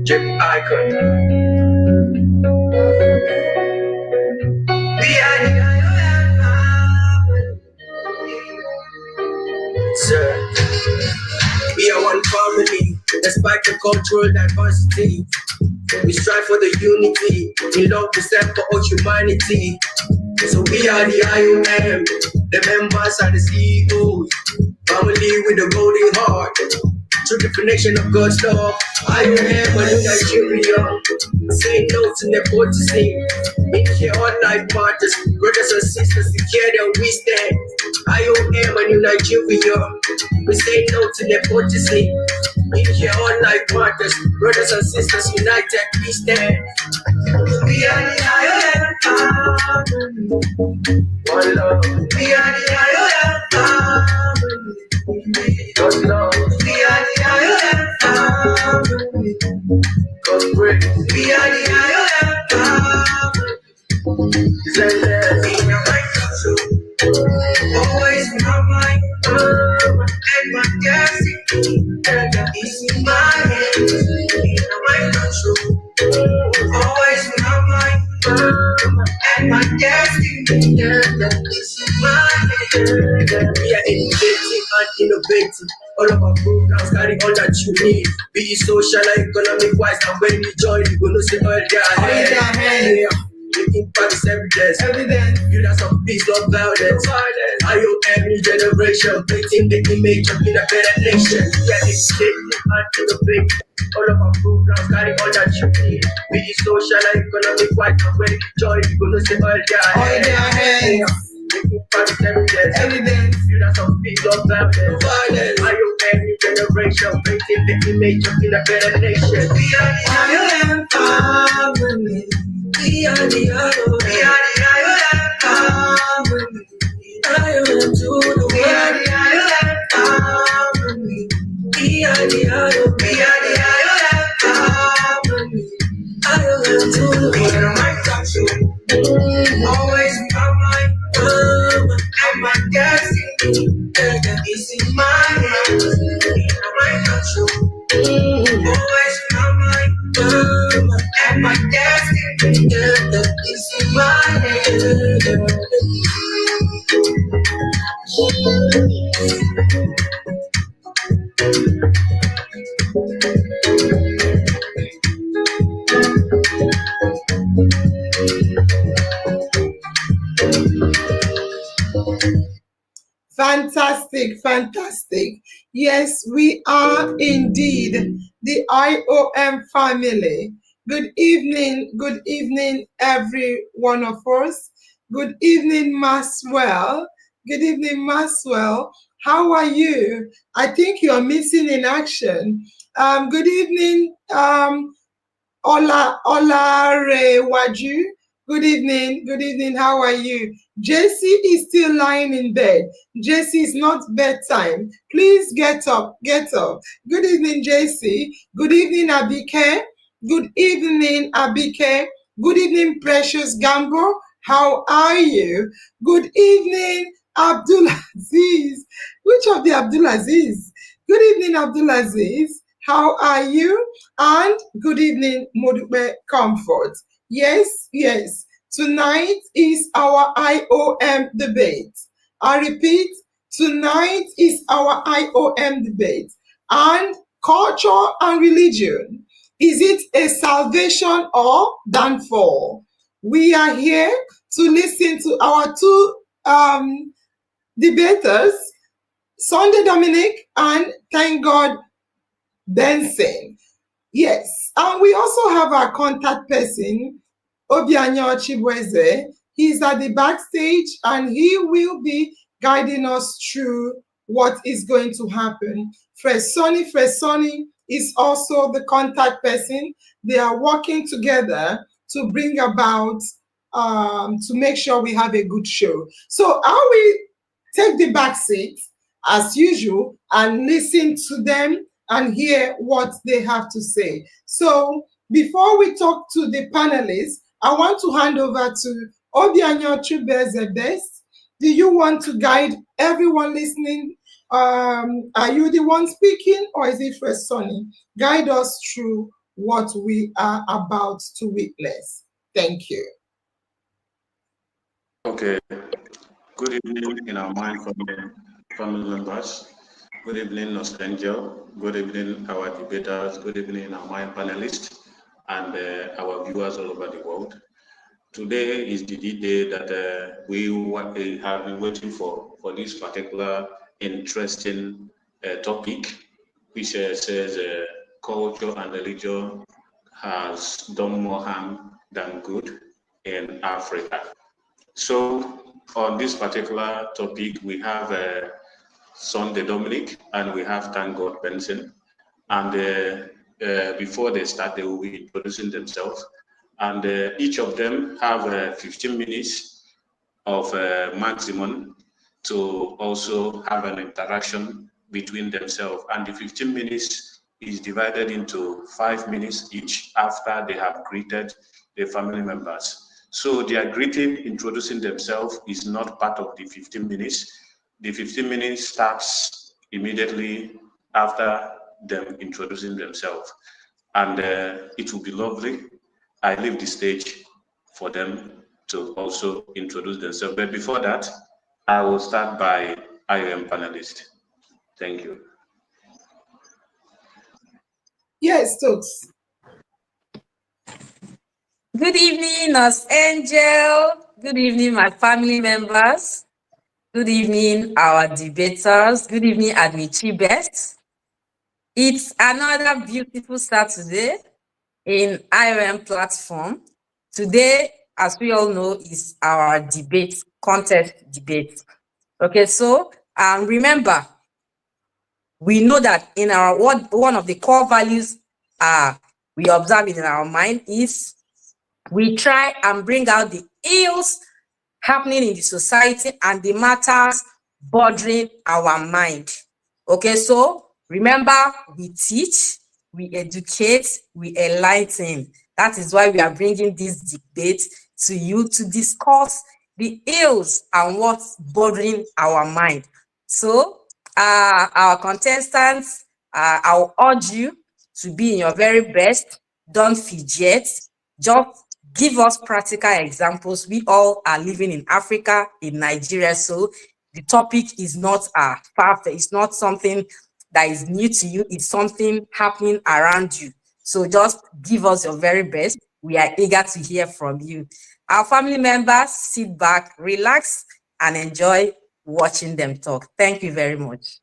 Chip icon. We are the IOM family. Sir, we are one family, despite the cultural diversity. We strive for the unity, in love we stand for all humanity. So we are the IOM, the members are the CEOs, family with a golden heart, true definition of God's love. IOM and in Nigeria, say no to nepotism. In here all life matters, brothers and sisters together we stand. IOM and in Nigeria, we say no to nepotism. In here all life matters, brothers and sisters united we stand. We are the IOM family. One love. We are the IOM family. God's love. We are the IOM family. God's grace. We are the IOM family. Say that in your mind, always in my mind, and my destiny, and that is in my hands. In your mind, always in my mind, and my destiny, and that is in my hands. We are innovating and innovating. All of our programs carry all that you need. Be it social and economic wise, and when you join, you're gonna see all their hands. The impact is evidence. Builders of peace, not violence. IOM new generation, painting the image of being a better nation. Yeah, it's innovating and innovating. All of our programs carry all that you need. Be it social and economic wise, and when you join, you're gonna see all their hands. Evidence. Builders of peace, not violence. IOM new generation, painting the image of being a better nation. We are the IOM family. We are the IOM. We are the IOM family. IOM to the world. We are the IOM family. We are the IOM. We are the IOM family. IOM to the world. And my touch, always in my mind, and my destiny, that is in my hands. And my touch, always in my mind, and my destiny, that is in my hands. Fantastic, fantastic. Yes, we are indeed the IOM family. Good evening, every one of us. Good evening, Maswell. Good evening, Maswell. How are you? I think you are missing in action. Good evening, Ola Rewaju. Good evening. How are you? JC is still lying in bed. JC, it's not bedtime. Please get up. Good evening, JC. Good evening, Abike. Good evening, Abike. Good evening, Precious Gambo. How are you? Good evening, Abdulaziz. Which of the Abdulaziz? Good evening, Abdulaziz. How are you? And good evening, Modupe Comfort. Yes. Tonight is our IOM debate. I repeat, tonight is our IOM debate. And culture and religion, is it a salvation or downfall? We are here to listen to our two debaters, Sunday Dominic and ThankGod Benson. Yes, and we also have our contact person, Obianyo Chibweze. He's at the backstage and he will be guiding us through what is going to happen. Fresoni is also the contact person. They are working together to bring about, to make sure we have a good show. So I will take the back seat as usual and listen to them and hear what they have to say. So before we talk to the panelists, I want to hand over to Obianyo Chibweze Best. Do you want to guide everyone listening? Are you the one speaking or is it Fresoni? Guide us through what we are about to witness. Thank you. Okay. Good evening in our mind family members. Good evening, Nurse Angel. Good evening, our debaters. Good evening, our mind panelists, and our viewers all over the world. Today is the day that we have been waiting for this particular interesting topic, which says culture and religion has done more harm than good in Africa. So on this particular topic, we have Sunday Dominic and we have ThankGod Benson. And before they start, they will be introducing themselves. And each of them have 15 minutes of maximum to also have an interaction between themselves. And the 15 minutes is divided into 5 minutes each after they have greeted the family members. So their greeting, introducing themselves, is not part of the 15 minutes. The 15 minutes starts immediately after them introducing themselves. And it will be lovely. I leave the stage for them to also introduce themselves. But before that, I will start by IOM panelist. Thank you. Yes, Stokes. Good evening, Nurse Angel. Good evening, my family members. Good evening, our debaters. Good evening, Admichi Best. It's another beautiful Saturday in IOM platform. Today, as we all know, is our debate, contest debate. Okay, so remember, we know that in our one of the core values we observe in our mind is we try and bring out the ills happening in the society and the matters bothering our mind. Okay, so remember, we teach, we educate, we enlighten. That is why we are bringing this debate to you to discuss the ills and what's bothering our mind. So, our contestants, I will urge you to be in your very best. Don't fidget. Just give us practical examples. We all are living in Africa, in Nigeria, so the topic is not far-fetched. It's not something that is new to you. It's something happening around you. So just give us your very best. We are eager to hear from you. Our family members, sit back, relax, and enjoy watching them talk. Thank you very much.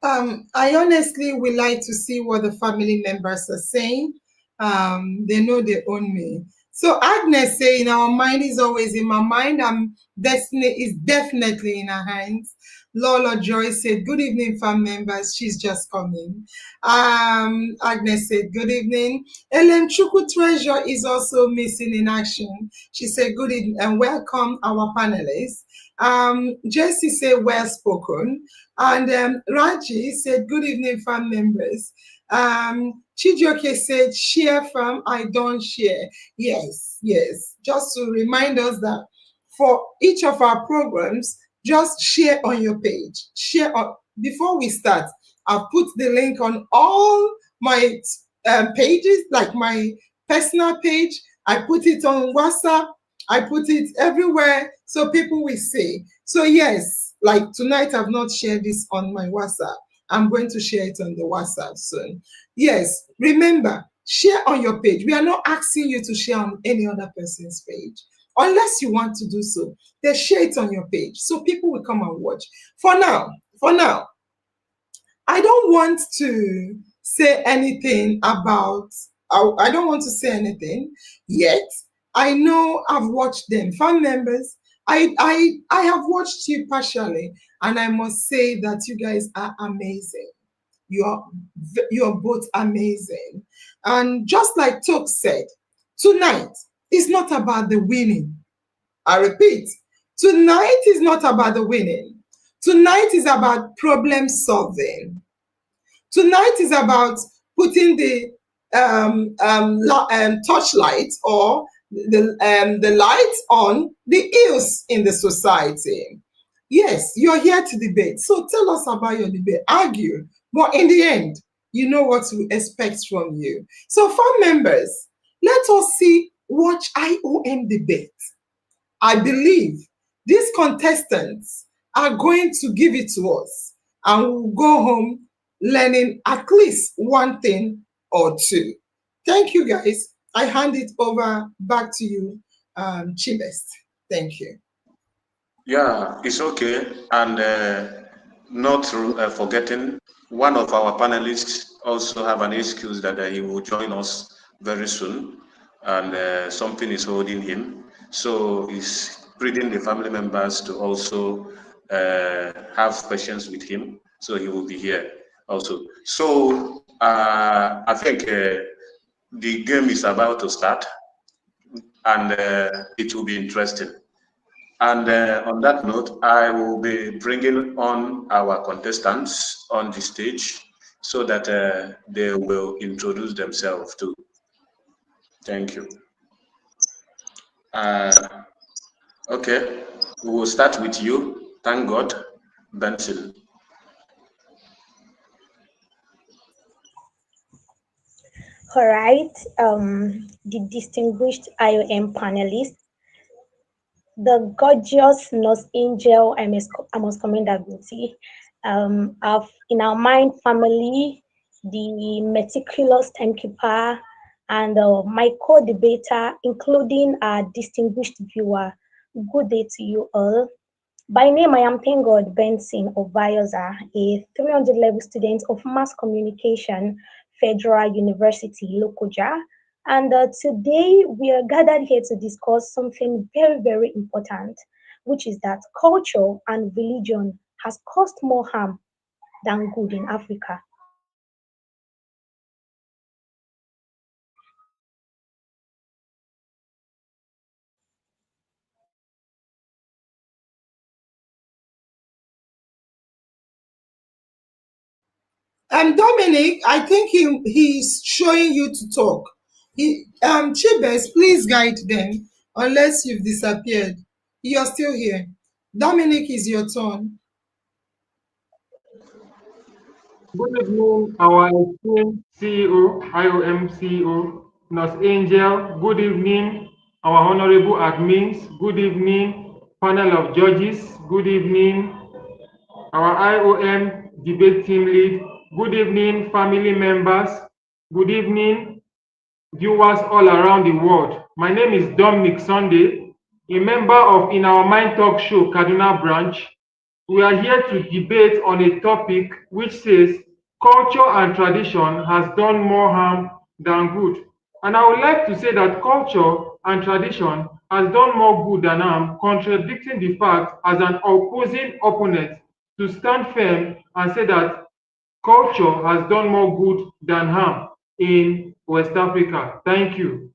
I honestly would like to see what the family members are saying. They know they own me. So Agnes saying our mind is always in my mind. Destiny is definitely in her hands. Lola Joy said, good evening, fam members. She's just coming. Agnes said, good evening. Ellen Chuku Treasure is also missing in action. She said, good evening and welcome our panelists. Jessie said, well spoken. And Raji said, good evening, fam members. Chijioke said, share fam, I don't share. Yes, yes. Just to remind us that for each of our programs, just share on your page. Share on, before we start, I'll put the link on all my pages, like my personal page. I put it on WhatsApp. I put it everywhere so people will see. So yes, like tonight I've not shared this on my WhatsApp. I'm going to share it on the WhatsApp soon. Yes, remember, share on your page. We are not asking you to share on any other person's page. Unless you want to do so, then share it on your page so people will come and watch. For now, I don't want to say anything about, I don't want to say anything yet. I know I've watched them. Fan members, I have watched you partially, and I must say that you guys are amazing. You're both amazing. And just like Toke said, tonight is not about the winning. I repeat, tonight is not about the winning. Tonight is about problem solving. Tonight is about putting the torchlight or the light on the ills in the society. Yes, you're here to debate. So tell us about your debate. Argue. But in the end, you know what to expect from you. So, farm members, let us watch IOM debate. I believe these contestants are going to give it to us and we'll go home learning at least one thing or two. Thank you, guys. I hand it over back to you, Chibest. Thank you. Yeah, it's okay. And not forgetting, one of our panelists also have an excuse that he will join us very soon, and something is holding him. So he's pleading the family members to also have questions with him. So he will be here also. So I think the game is about to start, and it will be interesting. And on that note, I will be bringing on our contestants on the stage so that they will introduce themselves too. Thank you. Okay, we will start with you. Thank God, Benson. All right, the distinguished IOM panelists, the gorgeous nurse angel, I must commend that beauty. In our mind family, the meticulous timekeeper, and my co-debater, including our distinguished viewer. Good day to you all. By name, I am ThankGod Benson of Vioza, a 300 level student of Mass Communication, Federal University, Lokoja. And today we are gathered here to discuss something very, very important, which is that culture and religion has caused more harm than good in Africa. Dominic, I think he's showing you to talk. Chibes, please guide them unless you've disappeared. You're still here. Dominic, is your turn. Good evening, our esteemed CEO, IOM CEO, Nurse Angel. Good evening, our honorable admins. Good evening, panel of judges. Good evening, our IOM debate team lead. Good evening, family members. Good evening, viewers all around the world. My name is Dominic Sunday, a member of In Our Mind Talk Show, Kaduna branch. We are here to debate on a topic which says culture and tradition has done more harm than good. And I would like to say that culture and tradition has done more good than harm, contradicting the fact as an opposing opponent to stand firm and say that culture has done more good than harm in West Africa. Thank you.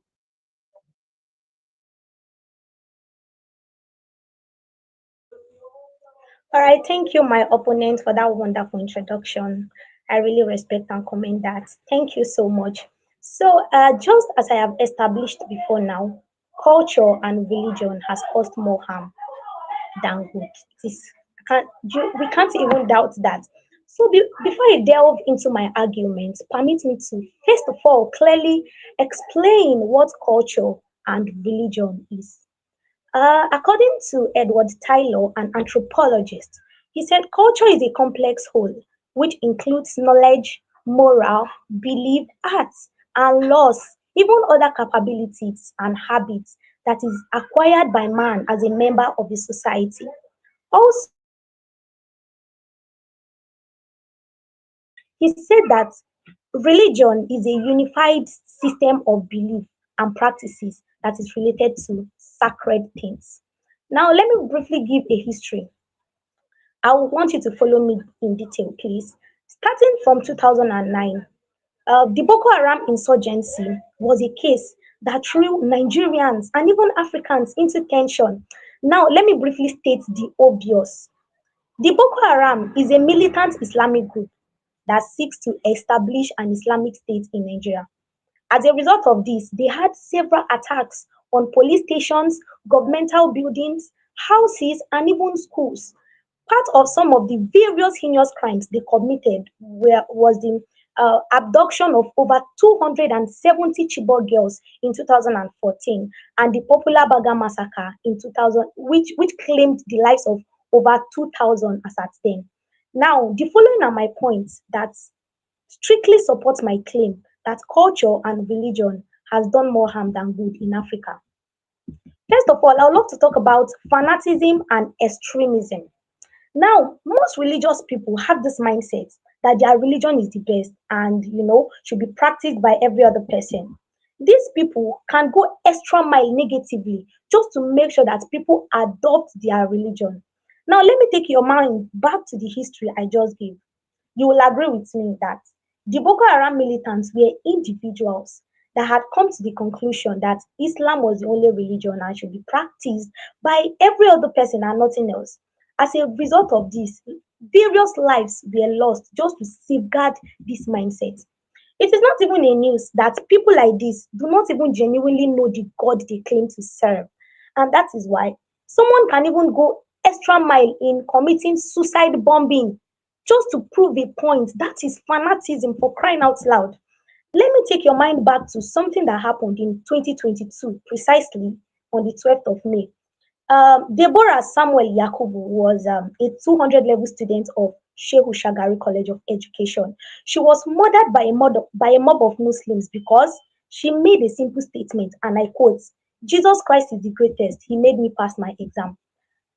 All right, thank you, my opponent, for that wonderful introduction. I really respect and commend that. Thank you so much. So, just as I have established before now, culture and religion has caused more harm than good. It is, we can't even doubt that. So, before I delve into my argument, permit me to first of all clearly explain what culture and religion is. According to Edward Tylor, an anthropologist, he said culture is a complex whole which includes knowledge, moral, belief, arts, and laws, even other capabilities and habits that is acquired by man as a member of a society. Also, he said that religion is a unified system of belief and practices that is related to sacred things. Now, let me briefly give a history. I want you to follow me in detail, please. Starting from 2009, the Boko Haram insurgency was a case that threw Nigerians and even Africans into tension. Now, let me briefly state the obvious. The Boko Haram is a militant Islamic group that seeks to establish an Islamic state in Nigeria. As a result of this, they had several attacks on police stations, governmental buildings, houses, and even schools. Part of some of the various heinous crimes they committed was the abduction of over 270 Chibok girls in 2014, and the popular Baga massacre in 2000, which claimed the lives of over 2,000 as at then. Now, the following are my points that strictly support my claim that culture and religion has done more harm than good in Africa. First of all, I would love to talk about fanaticism and extremism. Now, most religious people have this mindset that their religion is the best and should be practiced by every other person. These people can go extra mile negatively just to make sure that people adopt their religion. Now, let me take your mind back to the history I just gave. You will agree with me that the Boko Haram militants were individuals that had come to the conclusion that Islam was the only religion and should be practiced by every other person and nothing else. As a result of this, various lives were lost just to safeguard this mindset. It is not even a news that people like this do not even genuinely know the God they claim to serve. And that is why someone can even go extra mile in committing suicide bombing just to prove a point. That is fanaticism, for crying out loud. Let me take your mind back to something that happened in 2022, precisely on the 12th of May. Deborah Samuel Yakubu was a 200 level student of Shehu Shagari College of Education. She was murdered by a mob of Muslims because she made a simple statement, and I quote, "Jesus Christ is the greatest. He made me pass my exam."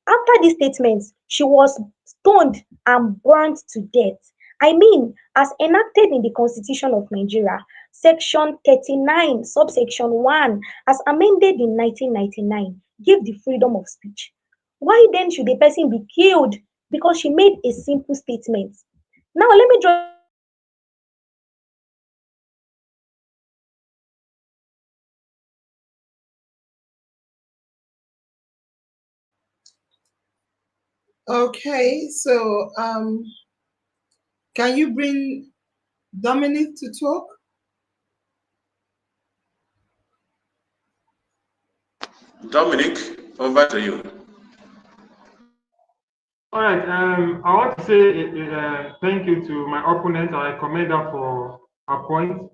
After these statements, she was stoned and burnt to death. I mean, as enacted in the Constitution of Nigeria, Section 39, subsection 1, as amended in 1999, gave the freedom of speech. Why then should a person be killed because she made a simple statement? Now, let me draw your attention to something that happened in 2022. Okay, so can you bring Dominic to talk? Dominic, over to you. All right. I want to say thank you to my opponent. I commend her for her point.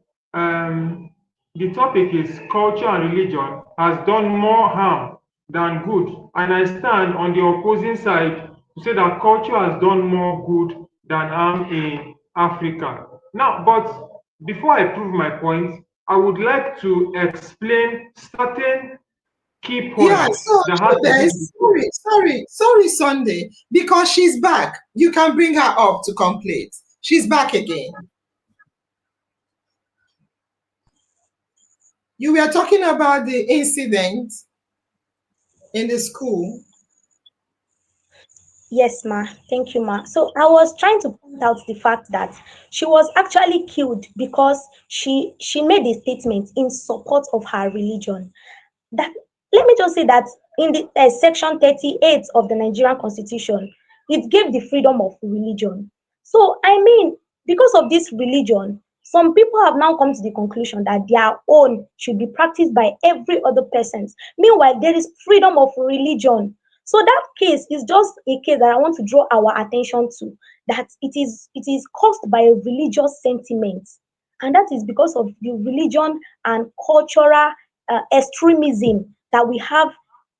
The topic is culture and religion has done more harm than good, and I stand on the opposing side to say that culture has done more good than harm in Africa. Now, but before I prove my point, I would like to explain certain key Yeah, points so that has to do Jabez, with. sorry, Sunday, because she's back. You can bring her up to complete. She's back again. You were talking about the incident in the school. Yes, ma. Thank you, ma. So I was trying to point out the fact that she was actually killed because she made a statement in support of her religion. That, let me just say that in the section 38 of the Nigerian Constitution, it gave the freedom of religion. So I mean, because of this religion, some people have now come to the conclusion that their own should be practiced by every other person. Meanwhile, there is freedom of religion. So that case is just a case that I want to draw our attention to, that it is caused by a religious sentiment, and that is because of the religion and cultural extremism that we have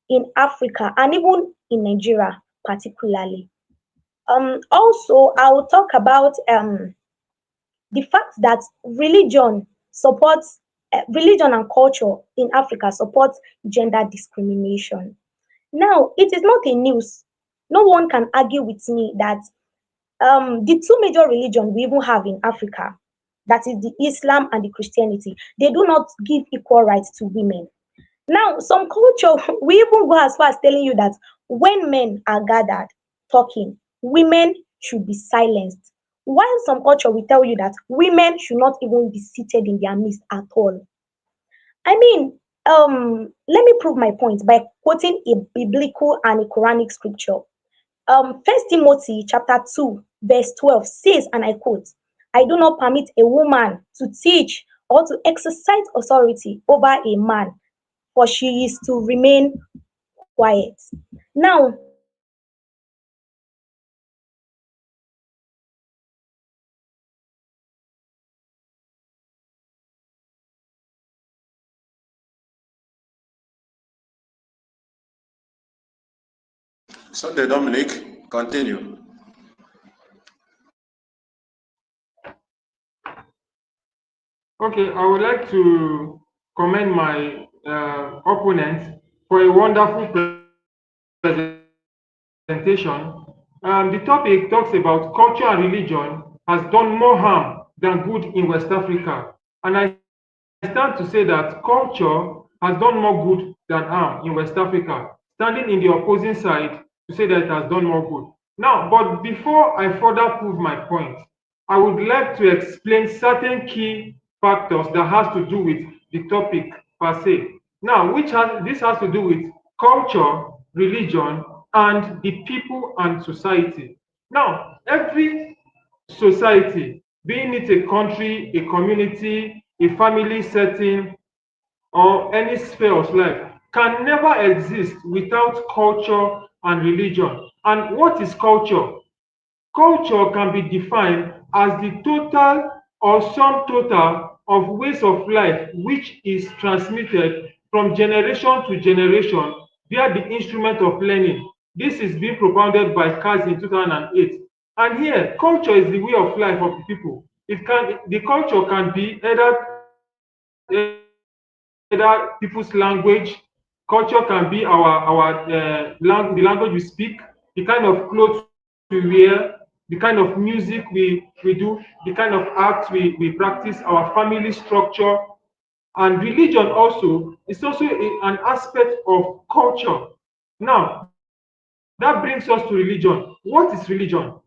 in Africa and even in Nigeria particularly. Also, I will talk about the fact that religion and culture in Africa supports gender discrimination. Now, it is not a news. No one can argue with me that the two major religions we even have in Africa, that is the Islam and the Christianity, they do not give equal rights to women. Now, some culture, we even go as far as telling you that when men are gathered talking, women should be silenced. While some culture will tell you that women should not even be seated in their midst at all. I mean, let me prove my point by quoting a biblical and a Quranic scripture. First Timothy chapter 2, verse 12 says, and I quote, "I do not permit a woman to teach or to exercise authority over a man, for she is to remain quiet." Now, Sunday Dominic, continue. Okay, I would like to commend my opponent for a wonderful presentation. The topic talks about culture and religion has done more harm than good in West Africa. And I stand to say that culture has done more good than harm in West Africa, standing in the opposing side to say that it has done more good. Now, but before I further prove my point, I would like to explain certain key factors that has to do with the topic per se. Now, this has to do with culture, religion, and the people and society. Now, every society, being it a country, a community, a family setting, or any sphere of life, can never exist without culture and religion. And what is culture? Culture can be defined as the total or sum total of ways of life which is transmitted from generation to generation via the instrument of learning. This is being propounded by Kaz in 2008. And here, culture is the way of life of the people. The culture can be either people's language. Culture can be the language we speak, the kind of clothes we wear, the kind of music we do, the kind of art we practice, our family structure. And religion also is also an aspect of culture. Now, that brings us to religion. What is religion?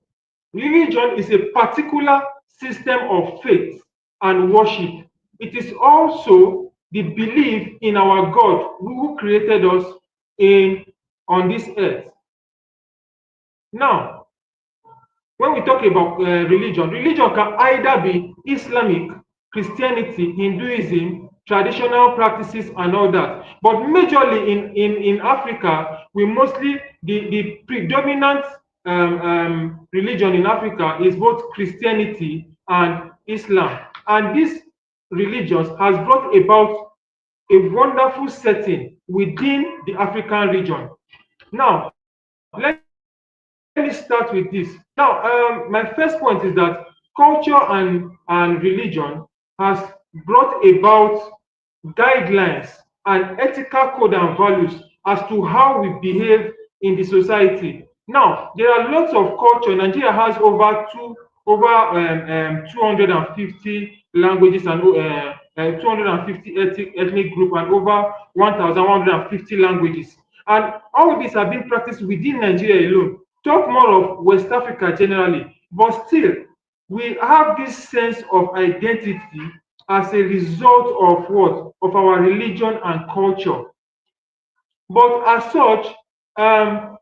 Religion is a particular system of faith and worship. It is also the belief in our God who created us in on this earth. Now, when we talk about religion can either be Islamic, Christianity, Hinduism, traditional practices, and all that. But majorly in Africa, we mostly, the predominant religion in Africa is both Christianity and Islam. And these religions has brought about a wonderful setting within the African region. Now, let me start with this. Now, my first point is that culture and religion has brought about guidelines and ethical code and values as to how we behave in the society. Now, there are lots of culture. Nigeria has over 250 languages and 250 ethnic group and over 1,150 languages. And all these are being practiced within Nigeria alone. Talk more of West Africa generally, but still, we have this sense of identity as a result of what? Of our religion and culture. But as such,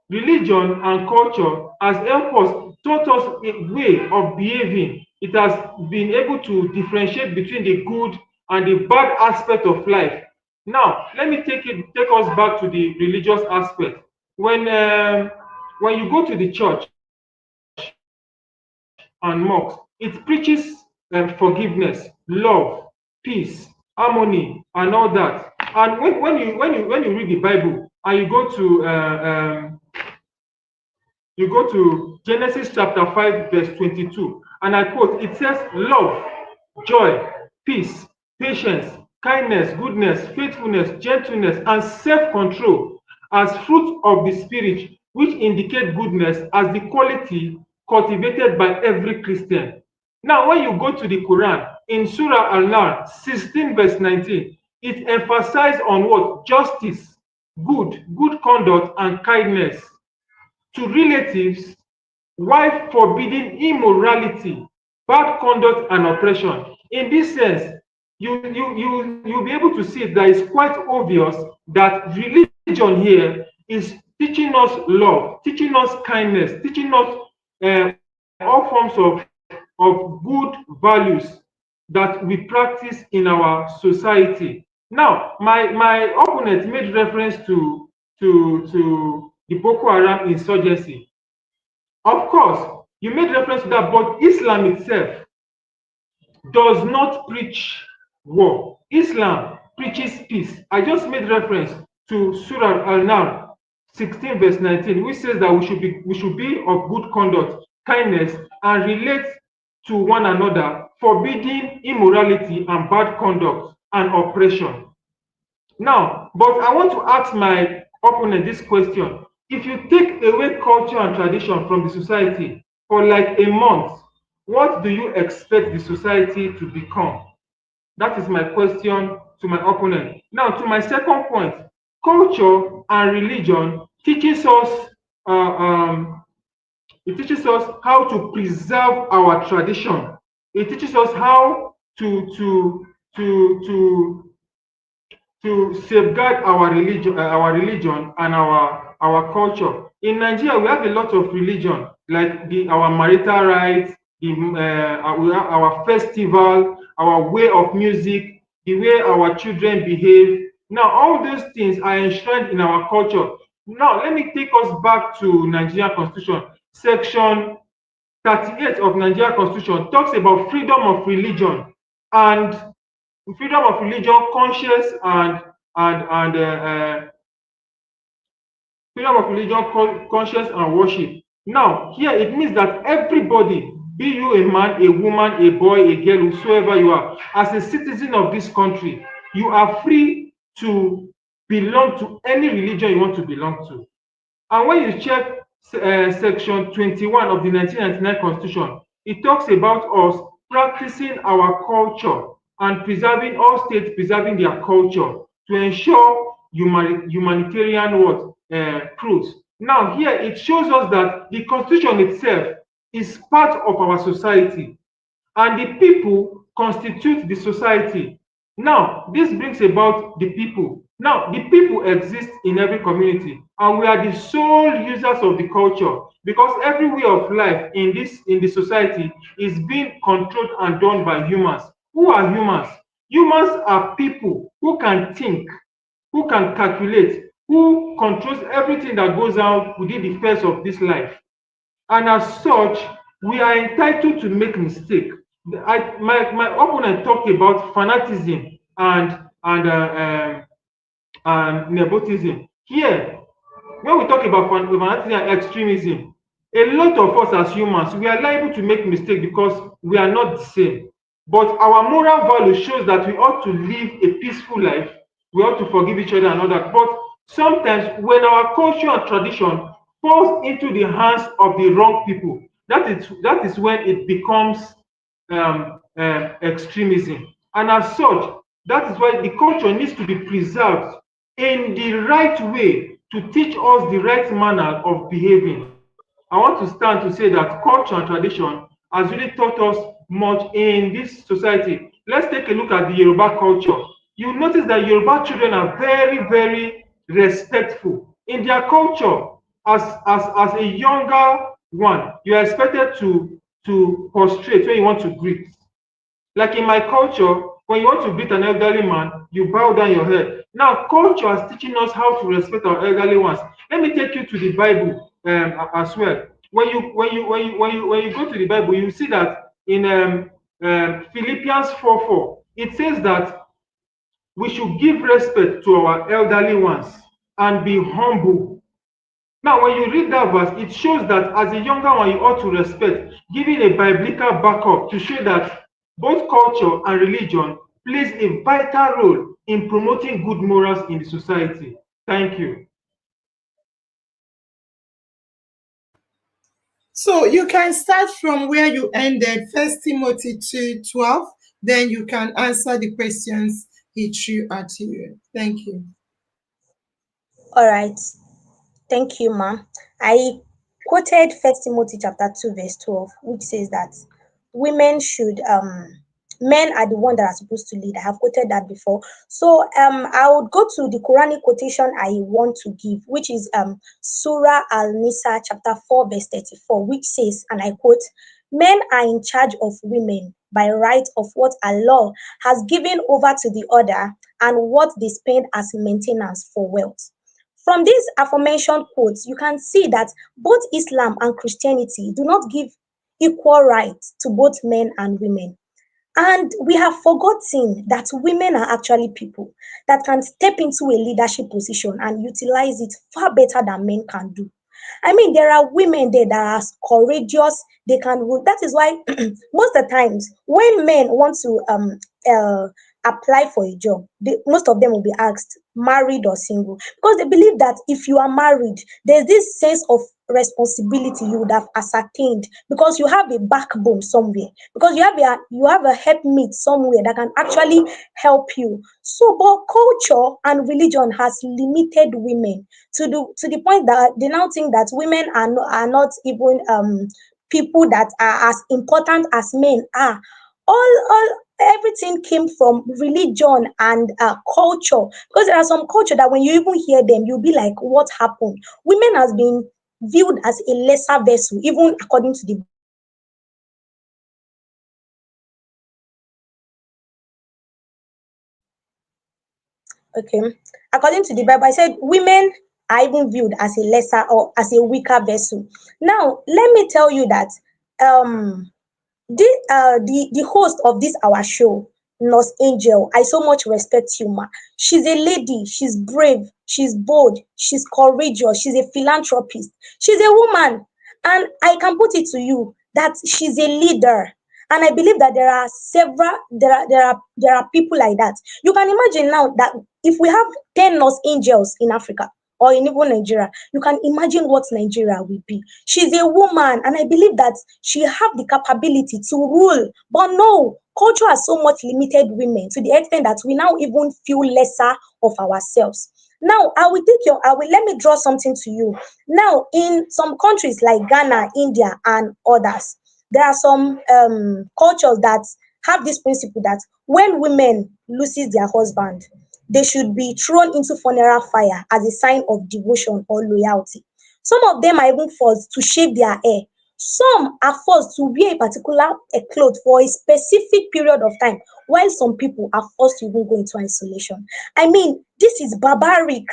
religion and culture has helped us, taught us a way of behaving. It has been able to differentiate between the good and the bad aspect of life. Now, let me take us back to the religious aspect. When you go to the church and mosque, it preaches forgiveness, love, peace, harmony, and all that. And when you read the Bible and you go to Genesis chapter 5 verse 22, and I quote, it says, love, joy, peace, patience, kindness, goodness, faithfulness, gentleness, and self-control as fruit of the Spirit, which indicate goodness as the quality cultivated by every Christian. Now, when you go to the Quran, in Surah Al-Nur 16 verse 19, it emphasizes on what? Justice, good conduct, and kindness to relatives, while forbidding immorality, bad conduct, and oppression. In this sense, you'll be able to see that it's quite obvious that religion here is teaching us love, teaching us kindness, teaching us all forms of good values that we practice in our society. Now, my opponent made reference to the Boko Haram insurgency. Of course, you made reference to that, but Islam itself does not preach war. Islam preaches peace. I just made reference to Surah Al-Nur 16 verse 19, which says that we should be of good conduct, kindness, and relate to one another, forbidding immorality and bad conduct and oppression. Now, but I want to ask my opponent this question. If you take away culture and tradition from the society for like a month, what do you expect the society to become? That is my question to my opponent. Now, to my second point, culture and religion teaches us uh, um, it teaches us how to preserve our tradition. It teaches us how to to to safeguard our religion and our culture. In Nigeria, we have a lot of religion, like our marital rights, we have our festival, our way of music, the way our children behave. Now, all those things are enshrined in our culture. Now, let me take us back to Nigerian Constitution. Section 38 of Nigerian Constitution talks about freedom of religion and freedom of religion, conscience, and freedom of religion, conscience, and worship. Now, here it means that everybody, be you a man, a woman, a boy, a girl, whosoever you are, as a citizen of this country, you are free to belong to any religion you want to belong to. And when you check section 21 of the 1999 Constitution, it talks about us practicing our culture and preserving all states preserving their culture to ensure humanitarian truth. Now, here it shows us that the Constitution itself is part of our society, and the people constitute the society. Now, this brings about the people. Now, the people exist in every community, and we are the sole users of the culture because every way of life in the society is being controlled and done by humans. Who are humans? Humans are people who can think, who can calculate, who controls everything that goes on within the face of this life. And as such, we are entitled to make mistake. My opponent talked about fanaticism and nepotism. Here, when we talk about fanaticism and extremism, a lot of us as humans, we are liable to make mistakes because we are not the same. But our moral value shows that we ought to live a peaceful life. We ought to forgive each other and all that. But sometimes when our culture and tradition falls into the hands of the wrong people, that is when it becomes extremism. And as such, that is why the culture needs to be preserved in the right way to teach us the right manner of behaving. I want to stand to say that culture and tradition has really taught us much in this society. Let's take a look at the Yoruba culture. You notice that Yoruba children are very, very respectful. In their culture, as a younger one, you are expected to prostrate when you want to greet. Like in my culture, when you want to greet an elderly man, you bow down your head. Now, culture is teaching us how to respect our elderly ones. Let me take you to the Bible as well. When you go to the Bible, you see that in Philippians 4:4, it says that we should give respect to our elderly ones and be humble. Now, when you read that verse, it shows that as a younger one, you ought to respect, giving a biblical backup to show that both culture and religion plays a vital role in promoting good morals in the society. Thank you. So you can start from where you ended, First Timothy 2:12. Then you can answer the questions he threw at you. Thank you. All right. Thank you, ma'am. I quoted First Timothy chapter 2, verse 12, which says that women should men are the one that are supposed to lead. I have quoted that before. So I would go to the Quranic quotation I want to give, which is Surah Al-Nisa chapter 4, verse 34, which says, and I quote, men are in charge of women by right of what Allah has given over to the other and what they spend as maintenance for wealth. From these aforementioned quotes, you can see that both Islam and Christianity do not give equal rights to both men and women. And we have forgotten that women are actually people that can step into a leadership position and utilize it far better than men can do. I mean, there are women there that are courageous. They can. That is why most of the times when men want to uh, apply for a job, most of them will be asked married or single, because they believe that if you are married, there's this sense of responsibility you would have ascertained, because you have a backbone somewhere, because you have a helpmate somewhere that can actually help you. So, but culture and religion has limited women to the point that they now think that women are not even people that are as important as men are. All everything came from religion and culture, because there are some culture that when you even hear them, you'll be like, what happened? Women has been viewed as a lesser vessel, even according to the okay, according to the Bible, I said women are even viewed as a lesser or as a weaker vessel. Now, let me tell you that um the host of this our show, Nurse Angel, I so much respect you, ma. She's a lady, she's brave, she's bold, she's courageous, she's a philanthropist, she's a woman, and I can put it to you that she's a leader. And I believe that there are people like that. You can imagine now that if we have 10 Nurse Angels in Africa or in even Nigeria, you can imagine what Nigeria will be. She's a woman, and I believe that she have the capability to rule. But no, culture has so much limited women to the extent that we now even feel lesser of ourselves. Now, I will let me draw something to you. Now, in some countries like Ghana, India, and others, there are some cultures that have this principle that when women loses their husband, they should be thrown into funeral fire as a sign of devotion or loyalty. Some of them are even forced to shave their hair. Some are forced to wear a particular cloth for a specific period of time, while some people are forced to even go into isolation. I mean, this is barbaric.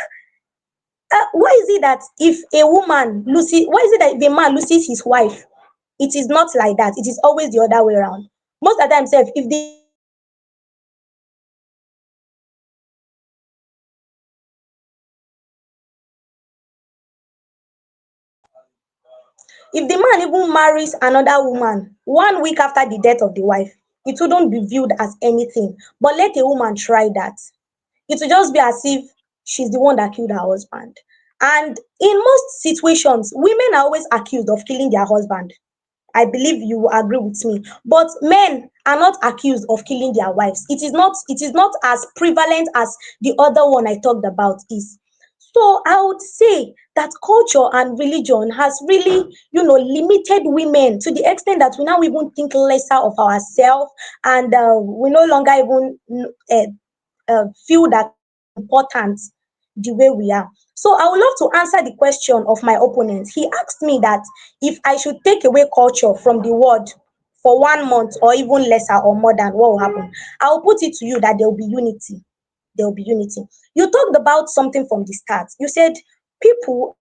Why is it that if a woman loses, why is it that if a man loses his wife, it is not like that? It is always the other way around. Most of the time, sef, if the man even marries another woman 1 week after the death of the wife, it wouldn't be viewed as anything. But let a woman try that, it will just be as if she's the one that killed her husband. And in most situations, women are always accused of killing their husband. I believe you will agree with me. But men are not accused of killing their wives. It is not as prevalent as the other one I talked about is. So I would say that culture and religion has really, limited women to the extent that we now even think lesser of ourselves, and we no longer even feel that important the way we are. So I would love to answer the question of my opponent. He asked me that if I should take away culture from the world for 1 month or even lesser or more than, what will happen? I will put it to you that there will be unity. There will be unity. You talked about something from the start. You said people.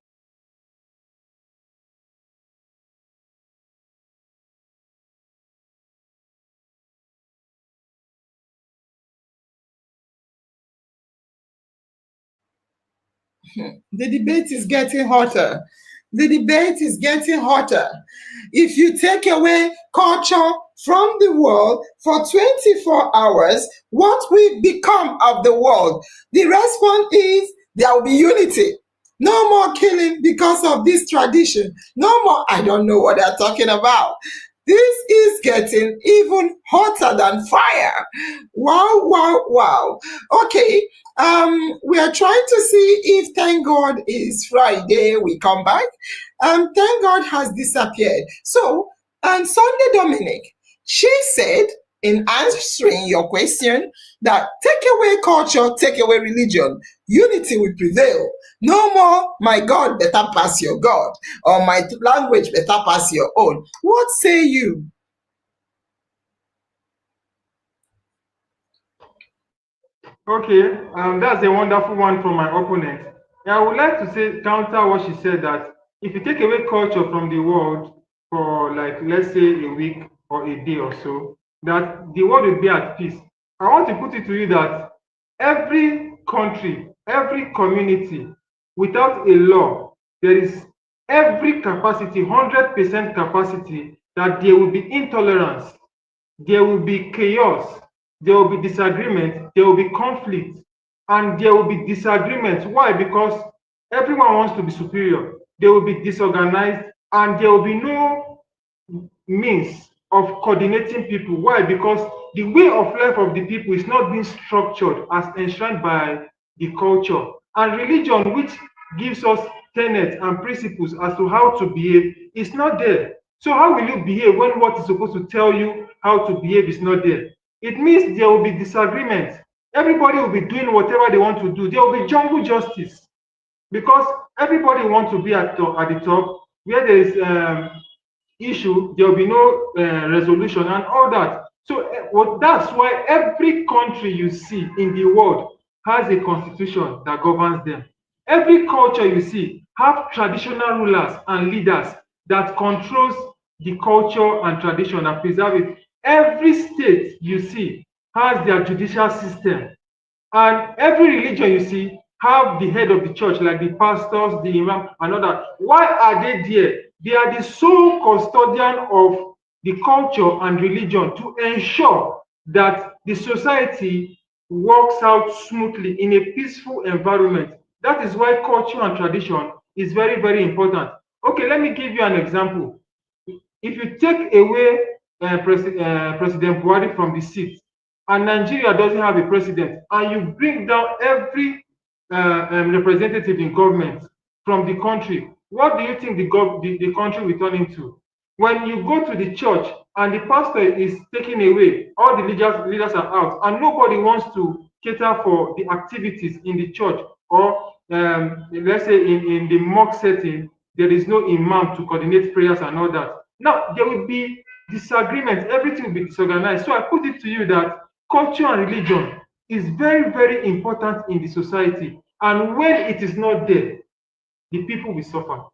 The debate is getting hotter. The debate is getting hotter. If you take away culture from the world for 24 hours, what will become of the world? The response is there will be unity. No more killing because of this tradition. No more, I don't know what they're talking about. This is getting even hotter than fire. Wow, wow, wow. Okay, we are trying to see if Thank God is Friday. We come back. Thank God has disappeared. So, Sunday Dominic, she said in answering your question that take away culture, take away religion, unity will prevail. No more, my God better pass your God, or my language better pass your own. What say you? Okay, that's a wonderful one from my opponent. I would like to say counter what she said, that if you take away culture from the world for, like, let's say a week or a day or so, that the world will be at peace, I want to put it to you that every country, every community, without a law, there is every capacity, 100% capacity, that there will be intolerance, there will be chaos, there will be disagreement, there will be conflict, and there will be disagreement. Why? Because everyone wants to be superior. There will be disorganized, and there will be no means of coordinating people. Why? Because the way of life of the people is not being structured as enshrined by the culture. And religion, which gives us tenets and principles as to how to behave, is not there. So how will you behave when what is supposed to tell you how to behave is not there? It means there will be disagreement. Everybody will be doing whatever they want to do. There will be jungle justice, because everybody wants to be at the top, where there is issue, there will be no resolution and all that. So that's why every country you see in the world has a constitution that governs them. Every culture you see have traditional rulers and leaders that controls the culture and tradition and preserve it. Every state you see has their judicial system, and every religion you see have the head of the church, like the pastors, the imam, and all that. Why are they there? They are the sole custodian of the culture and religion to ensure that the society works out smoothly in a peaceful environment. That is why culture and tradition is very, very important. Okay, let me give you an example. If you take away President Buhari from the seat, and Nigeria doesn't have a president, and you bring down every representative in government from the country, what do you think the country will turn into? When you go to the church and the pastor is taken away, all the leaders are out, and nobody wants to cater for the activities in the church, or let's say in the mosque setting, there is no imam to coordinate prayers and all that. Now, there will be disagreement, everything will be disorganized. So I put it to you that culture and religion is very, very important in the society. And when it is not there, the people will suffer.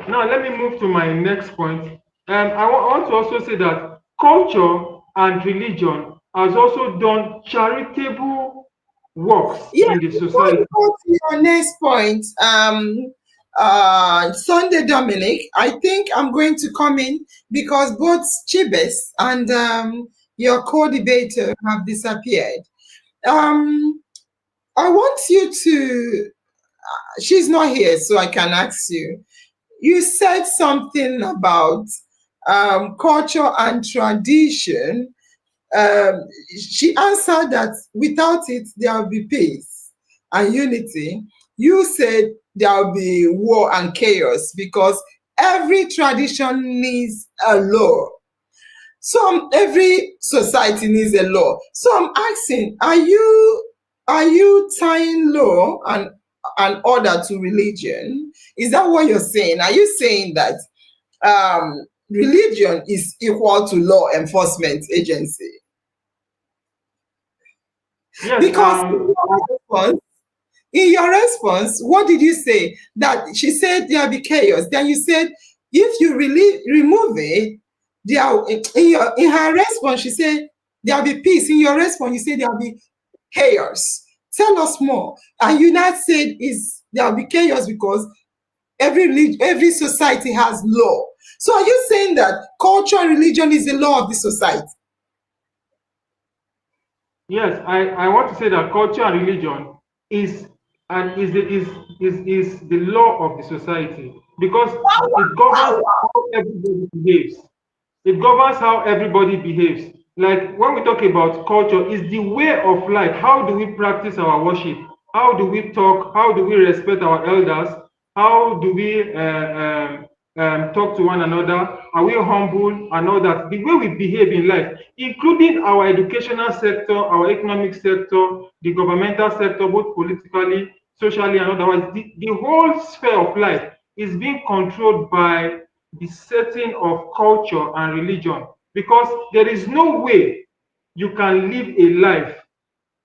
Now, let me move to my next point. I want to also say that culture and religion has also done charitable works in the Before society. you go to your next point, Sunday Dominic, I think I'm going to come in because both Chibes and your co-debater have disappeared. I want you to, she's not here, so I can ask you. You said something about culture and tradition. She answered that without it, there will be peace and unity. You said there will be war and chaos because every tradition needs a law. Every society needs a law. So I'm asking, are you tying law and order to religion? Is that what you're saying? Are you saying that religion is equal to law enforcement agency? Yes, Because in your response, what did you say? That she said there'll be chaos. Then you said if you really remove it, in her response, she said there'll be peace. In your response, you said there'll be chaos. Tell us more. And you not said there'll be chaos because every society has law. So are you saying that culture and religion is the law of the society? yes, I want to say that culture and religion is the law of the society, because it governs how everybody behaves. It governs how everybody behaves. Like when we talk about culture, is the way of life. How do we practice our worship? How do we talk? How do we respect our elders? How do we talk to one another? Are we humble and all that? The way we behave in life, including our educational sector, our economic sector, the governmental sector, both politically, socially, and otherwise, the whole sphere of life is being controlled by the setting of culture and religion, because there is no way you can live a life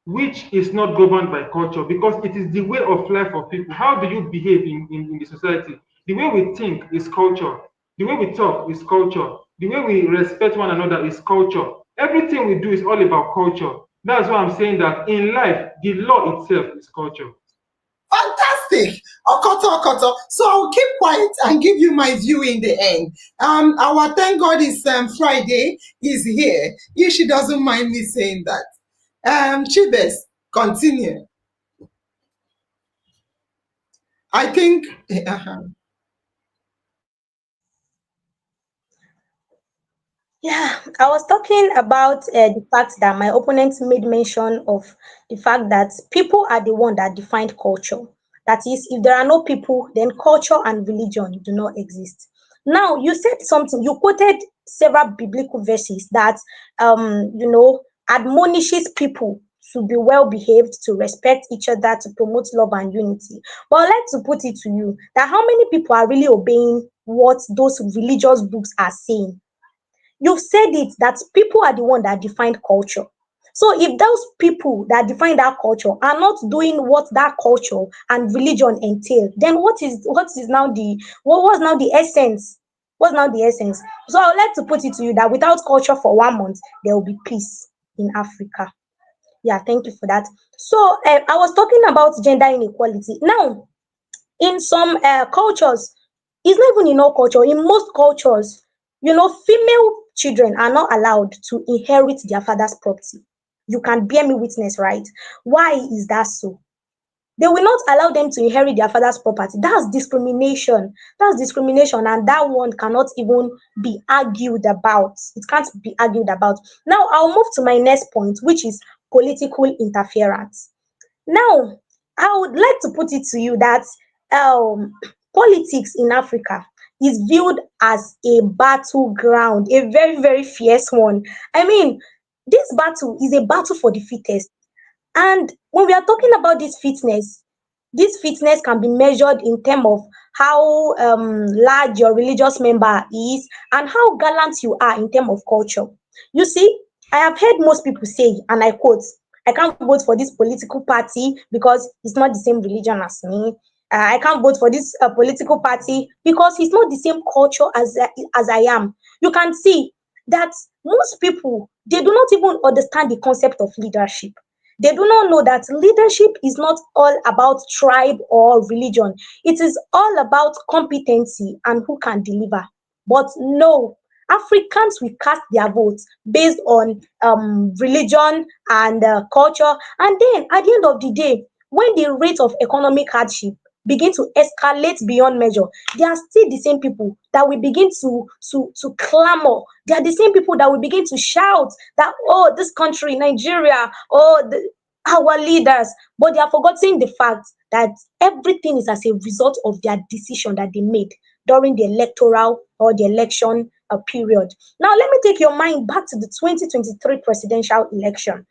which is not governed by culture, because it is the way of life of people. How do you behave in the society? The way we think is culture. The way we talk is culture. The way we respect one another is culture. Everything we do is all about culture. That's why I'm saying that in life, the law itself is culture. Fantastic. Okoto, Okoto. So I'll keep quiet and give you my view in the end. Our thank God is Friday is here. If she doesn't mind me saying that. Chibes, continue. I think Yeah, I was talking about the fact that my opponent made mention of the fact that people are the one that defined culture. That is, if there are no people, then culture and religion do not exist. Now, you said something, you quoted several biblical verses that, admonishes people to be well behaved, to respect each other, to promote love and unity. But I'd like to put it to you that how many people are really obeying what those religious books are saying? You've said it that people are the one that defined culture. So if those people that define that culture are not doing what that culture and religion entail, then what is now the what was now the essence? What's now the essence? So I would like to put it to you that without culture for 1 month, there will be peace in Africa. Yeah, thank you for that. So I was talking about gender inequality. Now, in some cultures, it's not even in all culture, in most cultures, female children are not allowed to inherit their father's property. You can bear me witness, right? Why is that so? They will not allow them to inherit their father's property. That's discrimination. That's discrimination, and that one cannot even be argued about. It can't be argued about. Now, I'll move to my next point, which is political interference. Now, I would like to put it to you that um, politics in Africa is viewed as a battleground, a very, very fierce one. I mean, this battle is a battle for the fittest. And when we are talking about this fitness can be measured in terms of how large your religious member is and how gallant you are in terms of culture. You see, I have heard most people say, and I quote, I can't vote for this political party because it's not the same religion as me. I can't vote for this political party because it's not the same culture as I am. You can see that most people, they do not even understand the concept of leadership. They do not know that leadership is not all about tribe or religion. It is all about competency and who can deliver. But no, Africans will cast their votes based on religion and culture. And then at the end of the day, when the rate of economic hardship begin to escalate beyond measure, they are still the same people that will begin to clamor. They are the same people that will begin to shout that, oh, this country, Nigeria, oh, our leaders. But they are forgetting the fact that everything is as a result of their decision that they made during the electoral or the election period. Now, let me take your mind back to the 2023 presidential election.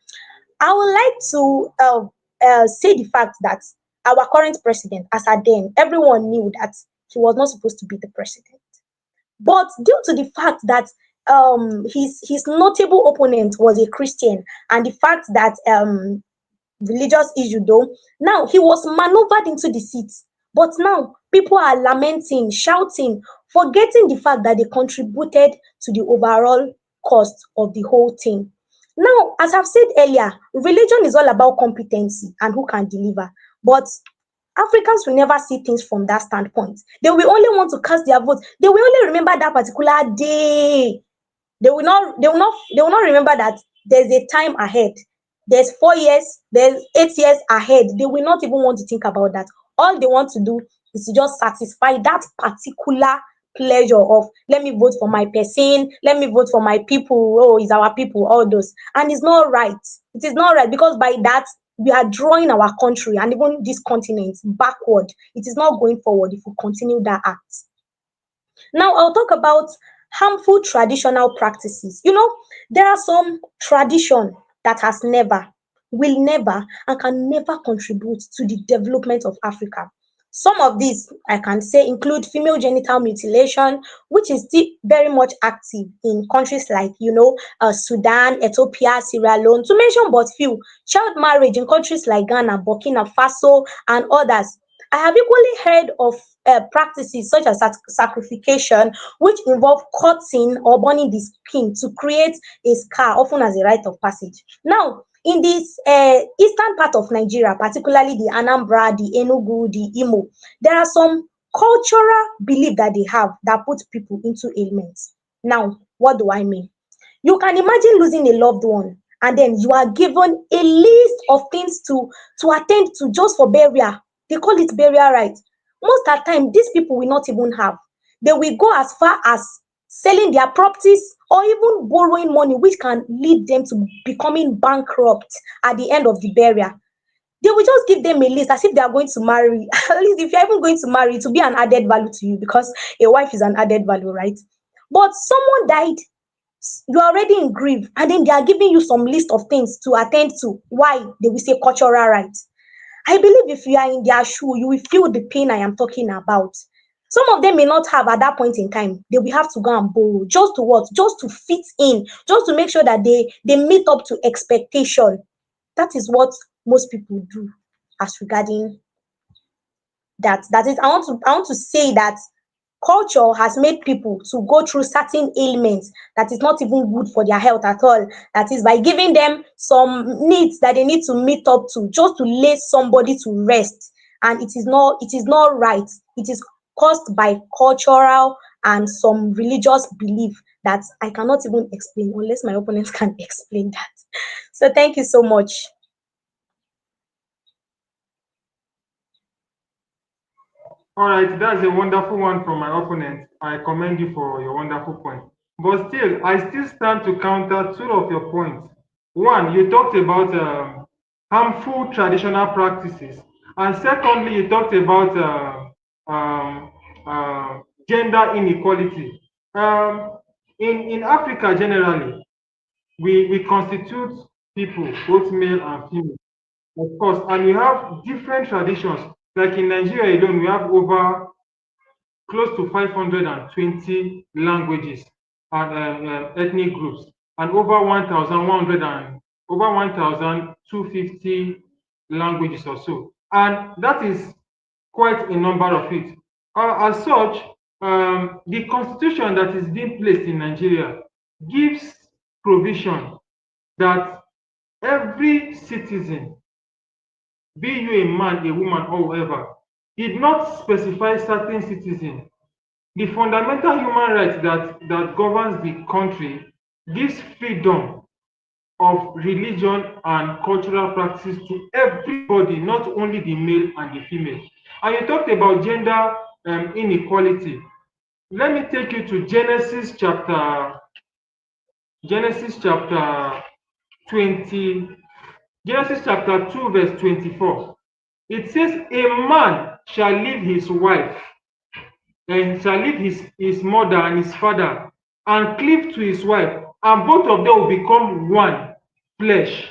I would like to say the fact that our current president, as at then, everyone knew that he was not supposed to be the president. But due to the fact that his notable opponent was a Christian, and the fact that religious issue though, now he was maneuvered into the seat. But now people are lamenting, shouting, forgetting the fact that they contributed to the overall cost of the whole thing. Now, as I've said earlier, religion is all about competency and who can deliver. But Africans will never see things from that standpoint. They will only want to cast their vote. They will only remember that particular day. They will not remember that there's a time ahead. There's 4 years, there's 8 years ahead. They will not even want to think about that. All they want to do is to just satisfy that particular pleasure of, let me vote for my person, let me vote for my people, oh, it's our people, all those. And it's not right. It is not right, because by that we are drawing our country and even this continent backward. It is not going forward if we continue that act. Now, I'll talk about harmful traditional practices. There are some tradition that has never, will never, and can never contribute to the development of Africa. Some of these, I can say, include female genital mutilation, which is still very much active in countries like, Sudan, Ethiopia, Sierra Leone, to mention but few. Child marriage in countries like Ghana, Burkina Faso, and others. I have equally heard of practices such as sacrification, which involve cutting or burning the skin to create a scar, often as a rite of passage. Now, in this eastern part of Nigeria, particularly the Anambra, the Enugu, the Imo, there are some cultural belief that they have that put people into ailments. Now, what do I mean? You can imagine losing a loved one, and then you are given a list of things to attend to just for burial. They call it burial right. Most of the time, these people will not even have. They will go as far as selling their properties or even borrowing money, which can lead them to becoming bankrupt at the end of the burial. They will just give them a list as if they are going to marry. At least if you're even going to marry, it will be an added value to you because a wife is an added value, right? But someone died, you're already in grief, and then they are giving you some list of things to attend to. Why? They will say cultural rights. I believe if you are in their shoe, you will feel the pain I am talking about. Some of them may not have at that point in time. They will have to go and borrow just to what? Just to fit in, just to make sure that they meet up to expectation. That is what most people do as regarding that. That is, I want to say that culture has made people to go through certain ailments that is not even good for their health at all. That is by giving them some needs that they need to meet up to just to lay somebody to rest. And it is not right. It is caused by cultural and some religious belief that I cannot even explain unless my opponents can explain that. So thank you so much. All right, that's a wonderful one from my opponent. I commend you for your wonderful point. But still, I still stand to counter two of your points. One, you talked about harmful traditional practices, and secondly, you talked about gender inequality. Um, in Africa generally, we constitute people, both male and female, of course, and we have different traditions. Like in Nigeria alone, we have over close to 520 languages and ethnic groups, and over 1,100 and over 1,250 languages or so. And that is quite a number of it. As such, the constitution that is being placed in Nigeria gives provision that every citizen, be you a man, a woman, or whoever, did not specify certain citizen. The fundamental human right that governs the country gives freedom of religion and cultural practices to everybody, not only the male and the female. And you talked about gender inequality. Let me take you to Genesis chapter 20, Genesis chapter 2, verse 24. It says, a man shall leave his wife and shall leave his mother and his father and cleave to his wife, and both of them will become one flesh,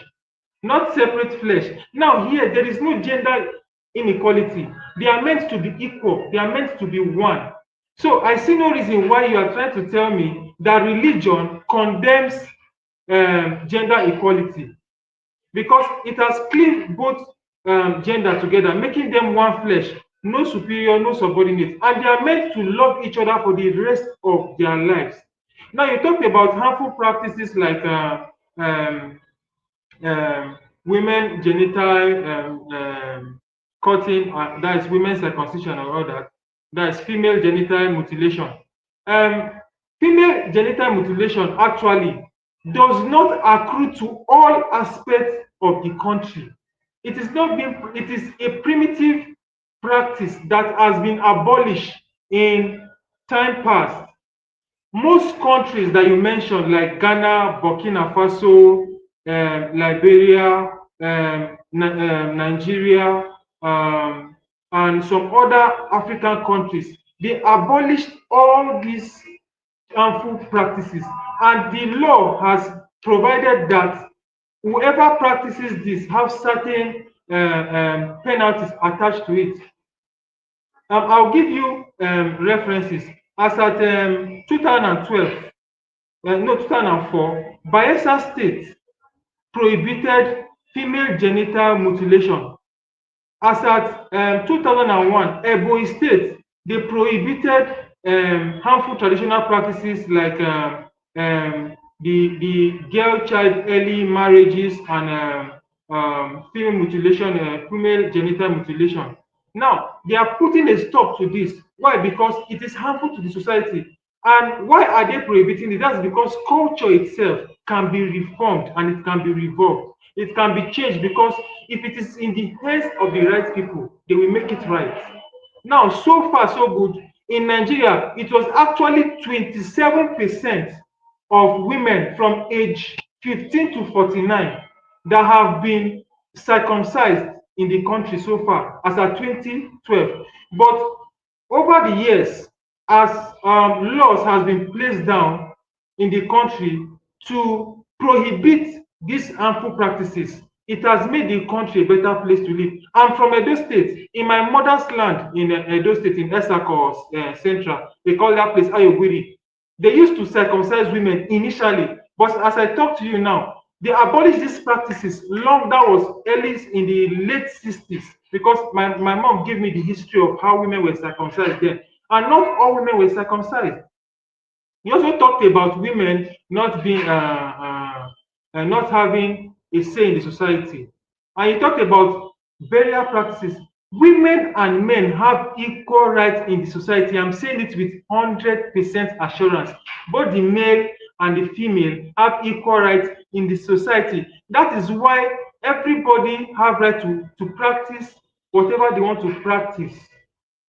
not separate flesh. Now, here there is no gender inequality. They are meant to be equal, they are meant to be one. So I see no reason why you are trying to tell me that religion condemns gender equality, because it has cleaved both gender together, making them one flesh, no superior, no subordinate, and they are meant to love each other for the rest of their lives. Now, you talked about harmful practices like women genital cutting, that is women's circumcision or all that. That is female genital mutilation. Um, Female genital mutilation actually does not accrue to all aspects of the country. It is not being. It is a primitive practice that has been abolished in time past. Most countries that you mentioned, like Ghana, Burkina Faso, Liberia, Nigeria, and some other African countries, they abolished all these harmful practices, and the law has provided that whoever practices this have certain penalties attached to it. I'll give you references. As at 2012, no, 2004, Bayelsa State prohibited female genital mutilation. As at 2001, Ebonyi State, they prohibited harmful traditional practices like the girl child early marriages and female mutilation, female genital mutilation. Now, they are putting a stop to this. Why? Because it is harmful to the society. And why are they prohibiting it? That's because culture itself can be reformed and it can be revolved. It can be changed because if it is in the hands of the right people, they will make it right. Now, so far, so good. In Nigeria, it was actually 27% of women from age 15 to 49 that have been circumcised in the country so far as at 2012. But over the years, as laws has been placed down in the country to prohibit these harmful practices, it has made the country a better place to live. I'm from Edo State. In my mother's land in Edo State, in Esako Central, they call that place Ayogwiri. They used to circumcise women initially, but as I talk to you now, they abolished these practices long, that was early in the late 60s, because my mom gave me the history of how women were circumcised then. And not all women were circumcised. He also talked about women not being not having a say in the society. And he talked about burial practices. Women and men have equal rights in the society. I'm saying it with 100% assurance. Both the male and the female have equal rights in the society. That is why everybody have right to practice whatever they want to practice.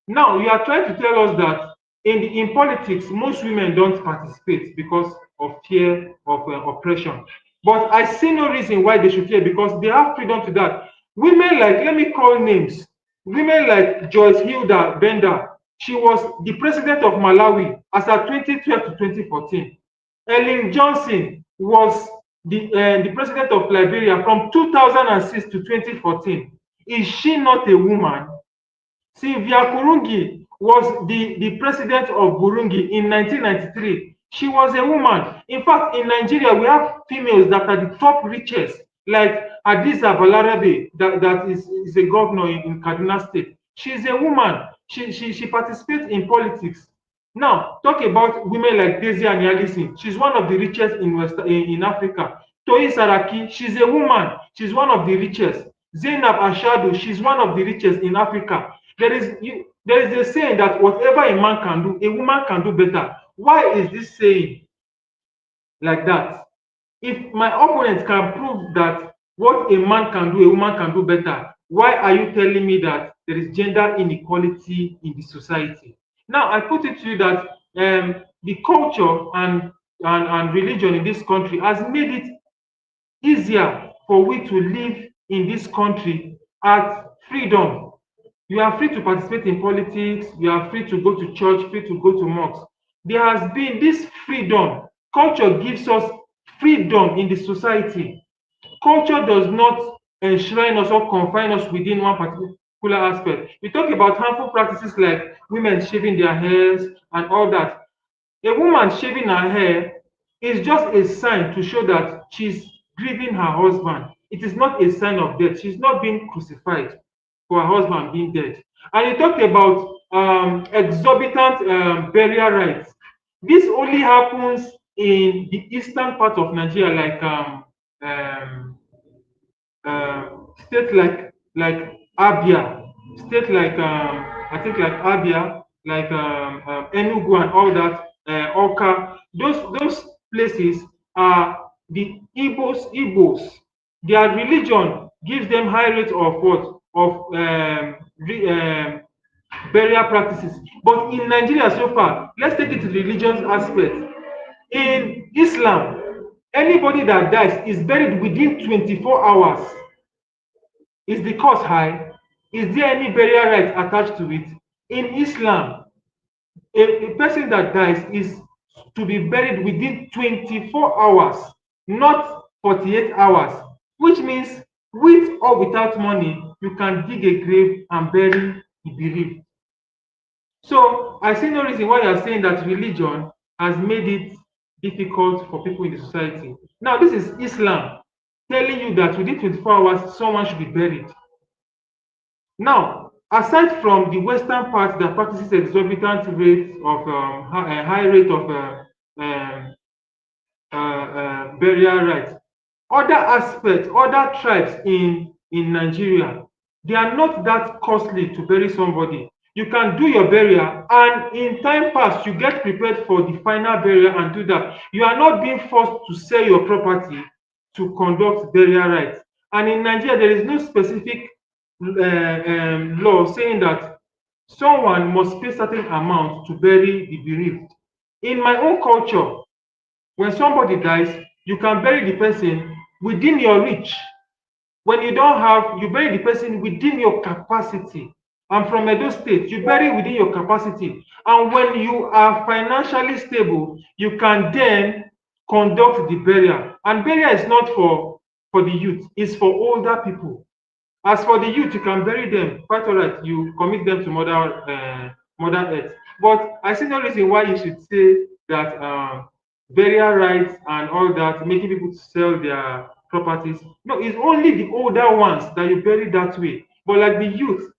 Now, you are trying to tell us that in politics, most women don't participate because of fear of oppression. But I see no reason why they should fear, because they have freedom to that. Women like, let me call names, women like Joyce Hilda Bender, she was the president of Malawi as of 2012 to 2014. Ellen Johnson was the president of Liberia from 2006 to 2014. Is she not a woman? Sylvia Kurungi was the president of Burundi in 1993. She was a woman. In fact, in Nigeria, we have females that are the top richest, like Hadiza Balarabe, that is a governor in Kaduna State. She's a woman. She participates in politics. Now, talk about women like Daisy Anyalisi. She's one of the richest in Africa. Toyi Saraki, she's a woman. She's one of the richest. Zainab Ashadu, she's one of the richest in Africa. There is a saying that whatever a man can do, a woman can do better. Why is this saying like that? If my opponent can prove that what a man can do, a woman can do better, why are you telling me that there is gender inequality in the society? Now, I put it to you that the culture and religion in this country has made it easier for we to live in this country at freedom. You are free to participate in politics, you are free to go to church, free to go to mosque. There has been this freedom. Culture gives us freedom in the society. Culture does not enshrine us or confine us within one particular aspect. We talk about harmful practices like women shaving their hairs and all that. A woman shaving her hair is just a sign to show that she's grieving her husband. It is not a sign of death. She's not being crucified for her husband being dead. And he talked about exorbitant burial rights. This only happens in the eastern part of Nigeria, like state like Abia, state like I think like Abia, like Enugu and all that, Oka. Those places are the Igbos. Their religion gives them high rate of what of burial practices. But in Nigeria so far, let's take it to the religious aspect. In Islam, anybody that dies is buried within 24 hours. Is the cost high? Is there any burial right attached to it? In Islam, a person that dies is to be buried within 24 hours, not 48 hours, which means with or without money, you can dig a grave and bury the bereaved. So I see no reason why you are saying that religion has made it difficult for people in the society. Now, this is Islam telling you that within 24 hours, someone should be buried. Now, aside from the Western part that practices exorbitant rates of high rate of um, burial rites, other aspects, other tribes in Nigeria, they are not that costly to bury somebody. You can do your burial, and in time past, you get prepared for the final burial and do that. You are not being forced to sell your property to conduct burial rites. And in Nigeria, there is no specific law saying that someone must pay certain amount to bury the bereaved. In my own culture, when somebody dies, you can bury the person within your reach. When you don't have, you bury the person within your capacity. I'm from Edo State, you bury within your capacity. And when you are financially stable, you can then conduct the burial. And burial is not for the youth, it's for older people. As for the youth, you can bury them, quite all right, you commit them to mother earth. But I see no reason why you should say that burial rights and all that, making people sell their properties. No, it's only the older ones that you bury that way. But like the youth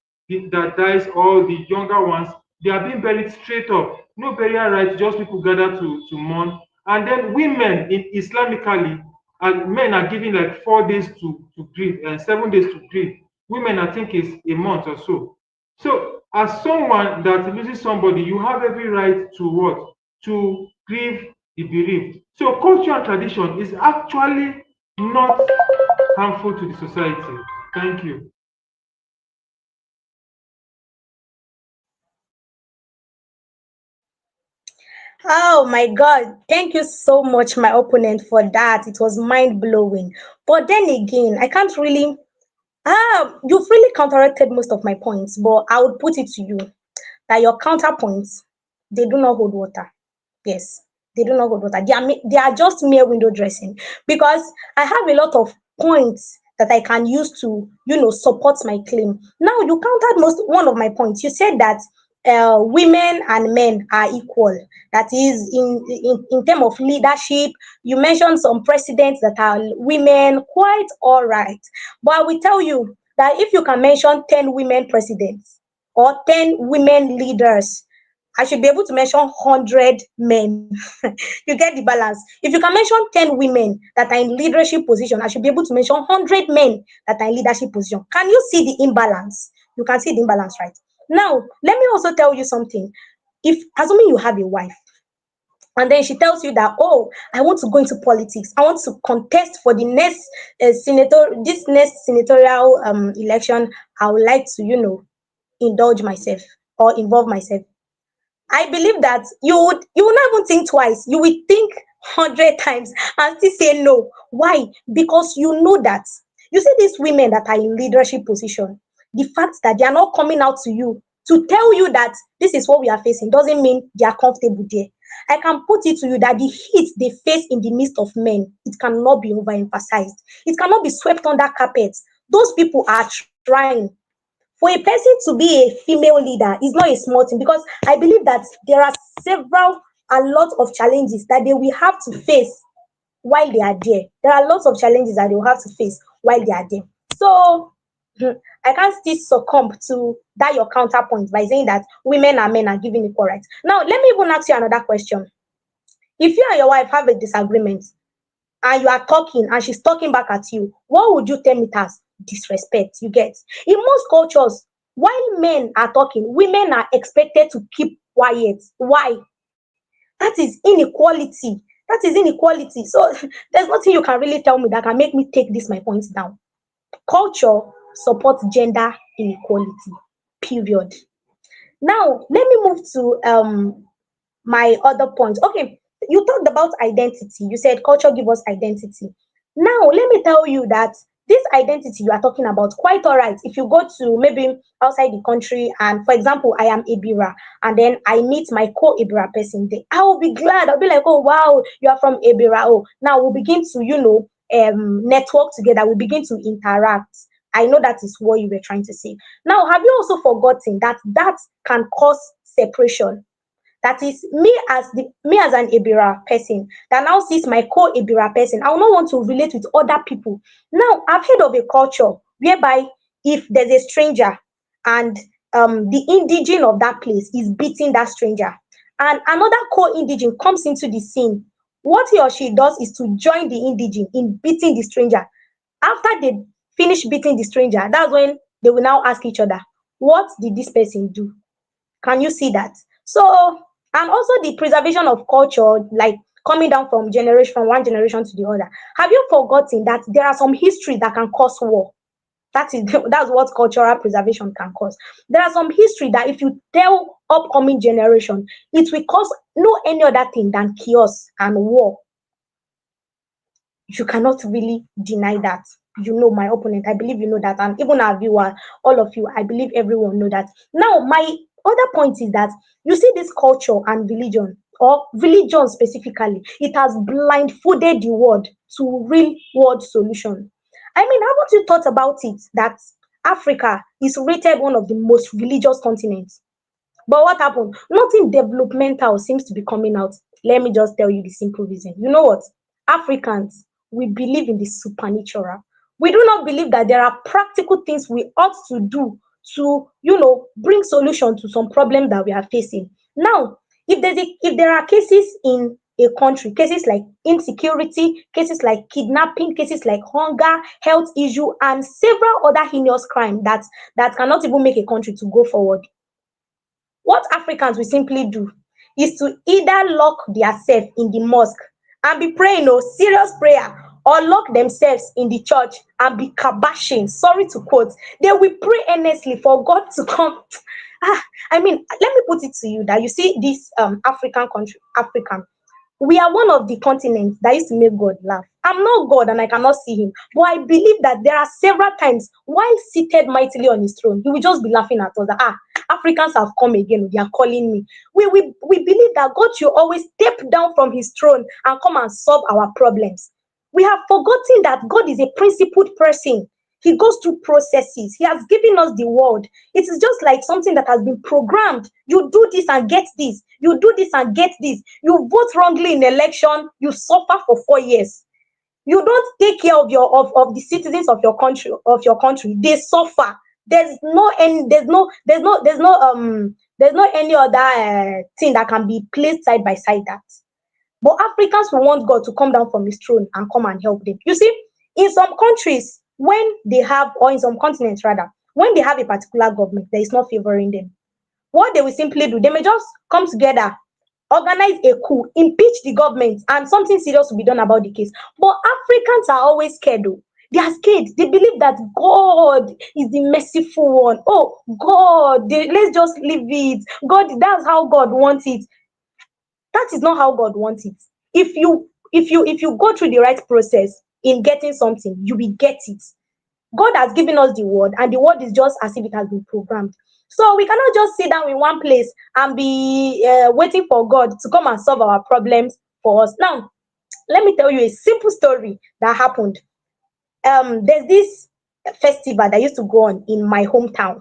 that dies, or the younger ones, they are being buried straight up. No burial rights, just people gather to mourn. And then women in Islamically, and men are given like 4 days to grieve and 7 days to grieve. Women, I think, is a month or so. So, as someone that loses somebody, you have every right to what? To grieve the bereaved. So, culture and tradition is actually not harmful to the society. Thank you. Oh my God. Thank you so much, my opponent, for that. It was mind blowing. But then again, I can't really. You've really counteracted most of my points, but I would put it to you that your counterpoints, they do not hold water. Yes, they do not hold water. They are just mere window dressing, because I have a lot of points that I can use to, support my claim. Now you countered most one of my points. You said that women and men are equal. That is in terms of leadership. You mentioned some presidents that are women, quite all right. But I will tell you that if you can mention 10 women presidents or 10 women leaders, I should be able to mention 100 men. You get the balance. If you can mention 10 women that are in leadership position, I should be able to mention 100 men that are in leadership position. Can you see the imbalance? You can see the imbalance, right? Now, let me also tell you something. If, assuming you have a wife, and then she tells you that, oh, I want to go into politics, I want to contest for the next this next senatorial election, I would like to, indulge myself or involve myself. I believe that you will not even think twice. You will think 100 times and still say no. Why? Because you know that you see these women that are in leadership position. The fact that they are not coming out to you to tell you that this is what we are facing doesn't mean they are comfortable there. I can put it to you that the heat they face in the midst of men, it cannot be overemphasized. It cannot be swept under carpet. Those people are trying. For a person to be a female leader is not a small thing, because I believe that there are a lot of challenges that they will have to face while they are there. There are lots of challenges that they will have to face while they are there. So I can't still succumb to that your counterpoint by saying that women and men are given equal rights. Now, let me even ask you another question. If you and your wife have a disagreement, and you are talking and she's talking back at you, what would you term it as? Disrespect. You get? In most cultures, while men are talking, women are expected to keep quiet. Why? That is inequality. That is inequality. So there's nothing you can really tell me that can make me take this my points down. Culture supports gender inequality. Period. Now let me move to my other point. Okay, you talked about identity. You said culture give us identity. Now, let me tell you that this identity you are talking about, quite all right. If you go to maybe outside the country, and for example, I am Ibira, and then I meet my co-Ibira person there, I will be glad. I'll be like, oh wow, you are from Ibira. Oh, now we'll begin to, network together. We'll begin to interact. I know that is what you were trying to say. Now, have you also forgotten that that can cause separation? That is me as an Ibira person that now sees my co-Ibira person. I will not want to relate with other people. Now, I've heard of a culture whereby if there's a stranger and the indigene of that place is beating that stranger, and another co-indigene comes into the scene, what he or she does is to join the indigene in beating the stranger. After they finish beating the stranger, that's when they will now ask each other, what did this person do? Can you see that? So, and also the preservation of culture, like coming down from one generation to the other. Have you forgotten that there are some history that can cause war? That is that's what cultural preservation can cause. There are some history that if you tell upcoming generation, it will cause no any other thing than chaos and war. You cannot really deny that. You know my opponent, I believe you know that, and even our viewer, all of you, I believe everyone know that. Now, my other point is that you see this culture and religion, or religion specifically, it has blindfolded the world to real world solution. I mean, haven't you thought about it that Africa is rated one of the most religious continents? But what happened? Nothing developmental seems to be coming out. Let me just tell you the simple reason. You know what? Africans, we believe in the supernatural. We do not believe that there are practical things we ought to do to, bring solution to some problem that we are facing. Now, if there are cases in a country, cases like insecurity, cases like kidnapping, cases like hunger, health issue, and several other heinous crime that cannot even make a country to go forward, what Africans will simply do is to either lock themselves in the mosque and be praying, serious prayer, or lock themselves in the church and be kabashing. Sorry to quote. They will pray earnestly for God to come. I mean, let me put it to you that you see this African country, African, we are one of the continents that used to make God laugh. I'm not God and I cannot see him, but I believe that there are several times while seated mightily on his throne, he will just be laughing at us. That, Africans have come again, they are calling me. We believe that God should always step down from his throne and come and solve our problems. We have forgotten that God is a principled person. He goes through processes. He has given us the word. It is just like something that has been programmed. You do this and get this. You do this and get this. You vote wrongly in election, you suffer for 4 years. You don't take care of of the citizens of your country. They suffer. There's no any any other thing that can be placed side by side that. But Africans will want God to come down from his throne and come and help them. You see, in some countries, when they have, or in some continents rather, when they have a particular government that is not favoring them, what they will simply do, they may just come together, organize a coup, impeach the government, and something serious will be done about the case. But Africans are always scared though. They are scared. They believe that God is the merciful one. Oh, God, let's just leave it. God, that's how God wants it. That is not how God wants it. If you go through the right process in getting something, you will get it. God has given us the word, and the word is just as if it has been programmed. So we cannot just sit down in one place and be waiting for God to come and solve our problems for us. Now, let me tell you a simple story that happened. There's this festival that used to go on in my hometown.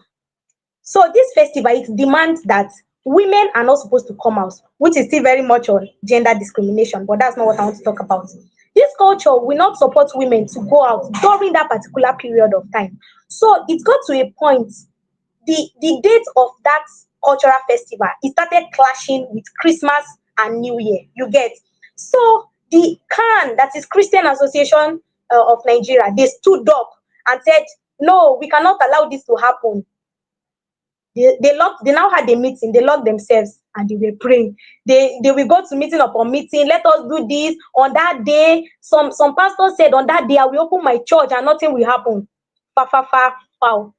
So this festival, it demands that women are not supposed to come out, which is still very much on gender discrimination, but that's not what I want to talk about. This culture will not support women to go out during that particular period of time. So it got to a point, the date of that cultural festival, it started clashing with Christmas and New Year. You get? So the CAN, that is Christian Association of Nigeria, they stood up and said, no, we cannot allow this to happen. They now had a meeting, they locked themselves and they were praying. They will go to meeting upon meeting, let us do this on that day. Some pastors said on that day I will open my church and nothing will happen. Wow.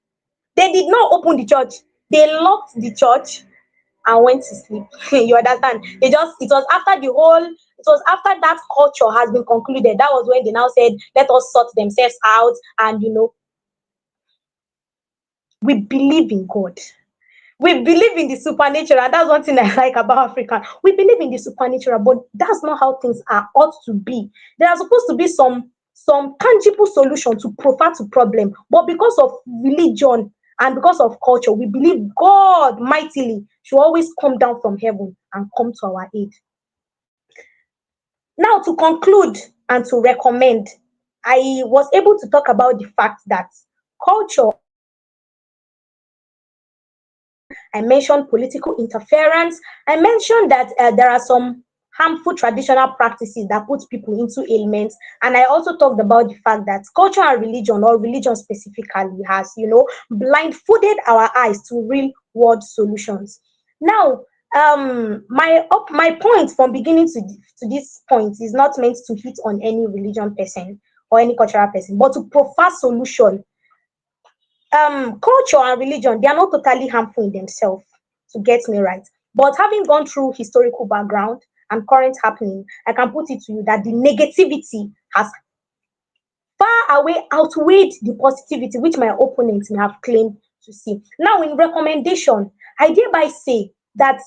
They did not open the church, they locked the church and went to sleep. You understand? It was after that culture has been concluded, that was when they now said let us sort themselves out. And we believe in God. We believe in the supernatural, and that's one thing I like about Africa. We believe in the supernatural, but that's not how things are ought to be. There are supposed to be some tangible solution to provide to problem, but because of religion and because of culture, we believe God mightily should always come down from heaven and come to our aid. Now, to conclude and to recommend, I was able to talk about the fact that culture I mentioned political interference. I mentioned that there are some harmful traditional practices that put people into ailments. And I also talked about the fact that culture and religion, or religion specifically, has, blindfolded our eyes to real world solutions. Now, my point from beginning to this point is not meant to hit on any religion person or any cultural person, but to provide solution. Culture and religion, they are not totally harmful in themselves, to get me right. But having gone through historical background and current happening, I can put it to you that the negativity has far away outweighed the positivity which my opponents may have claimed to see. Now, in recommendation, I thereby say that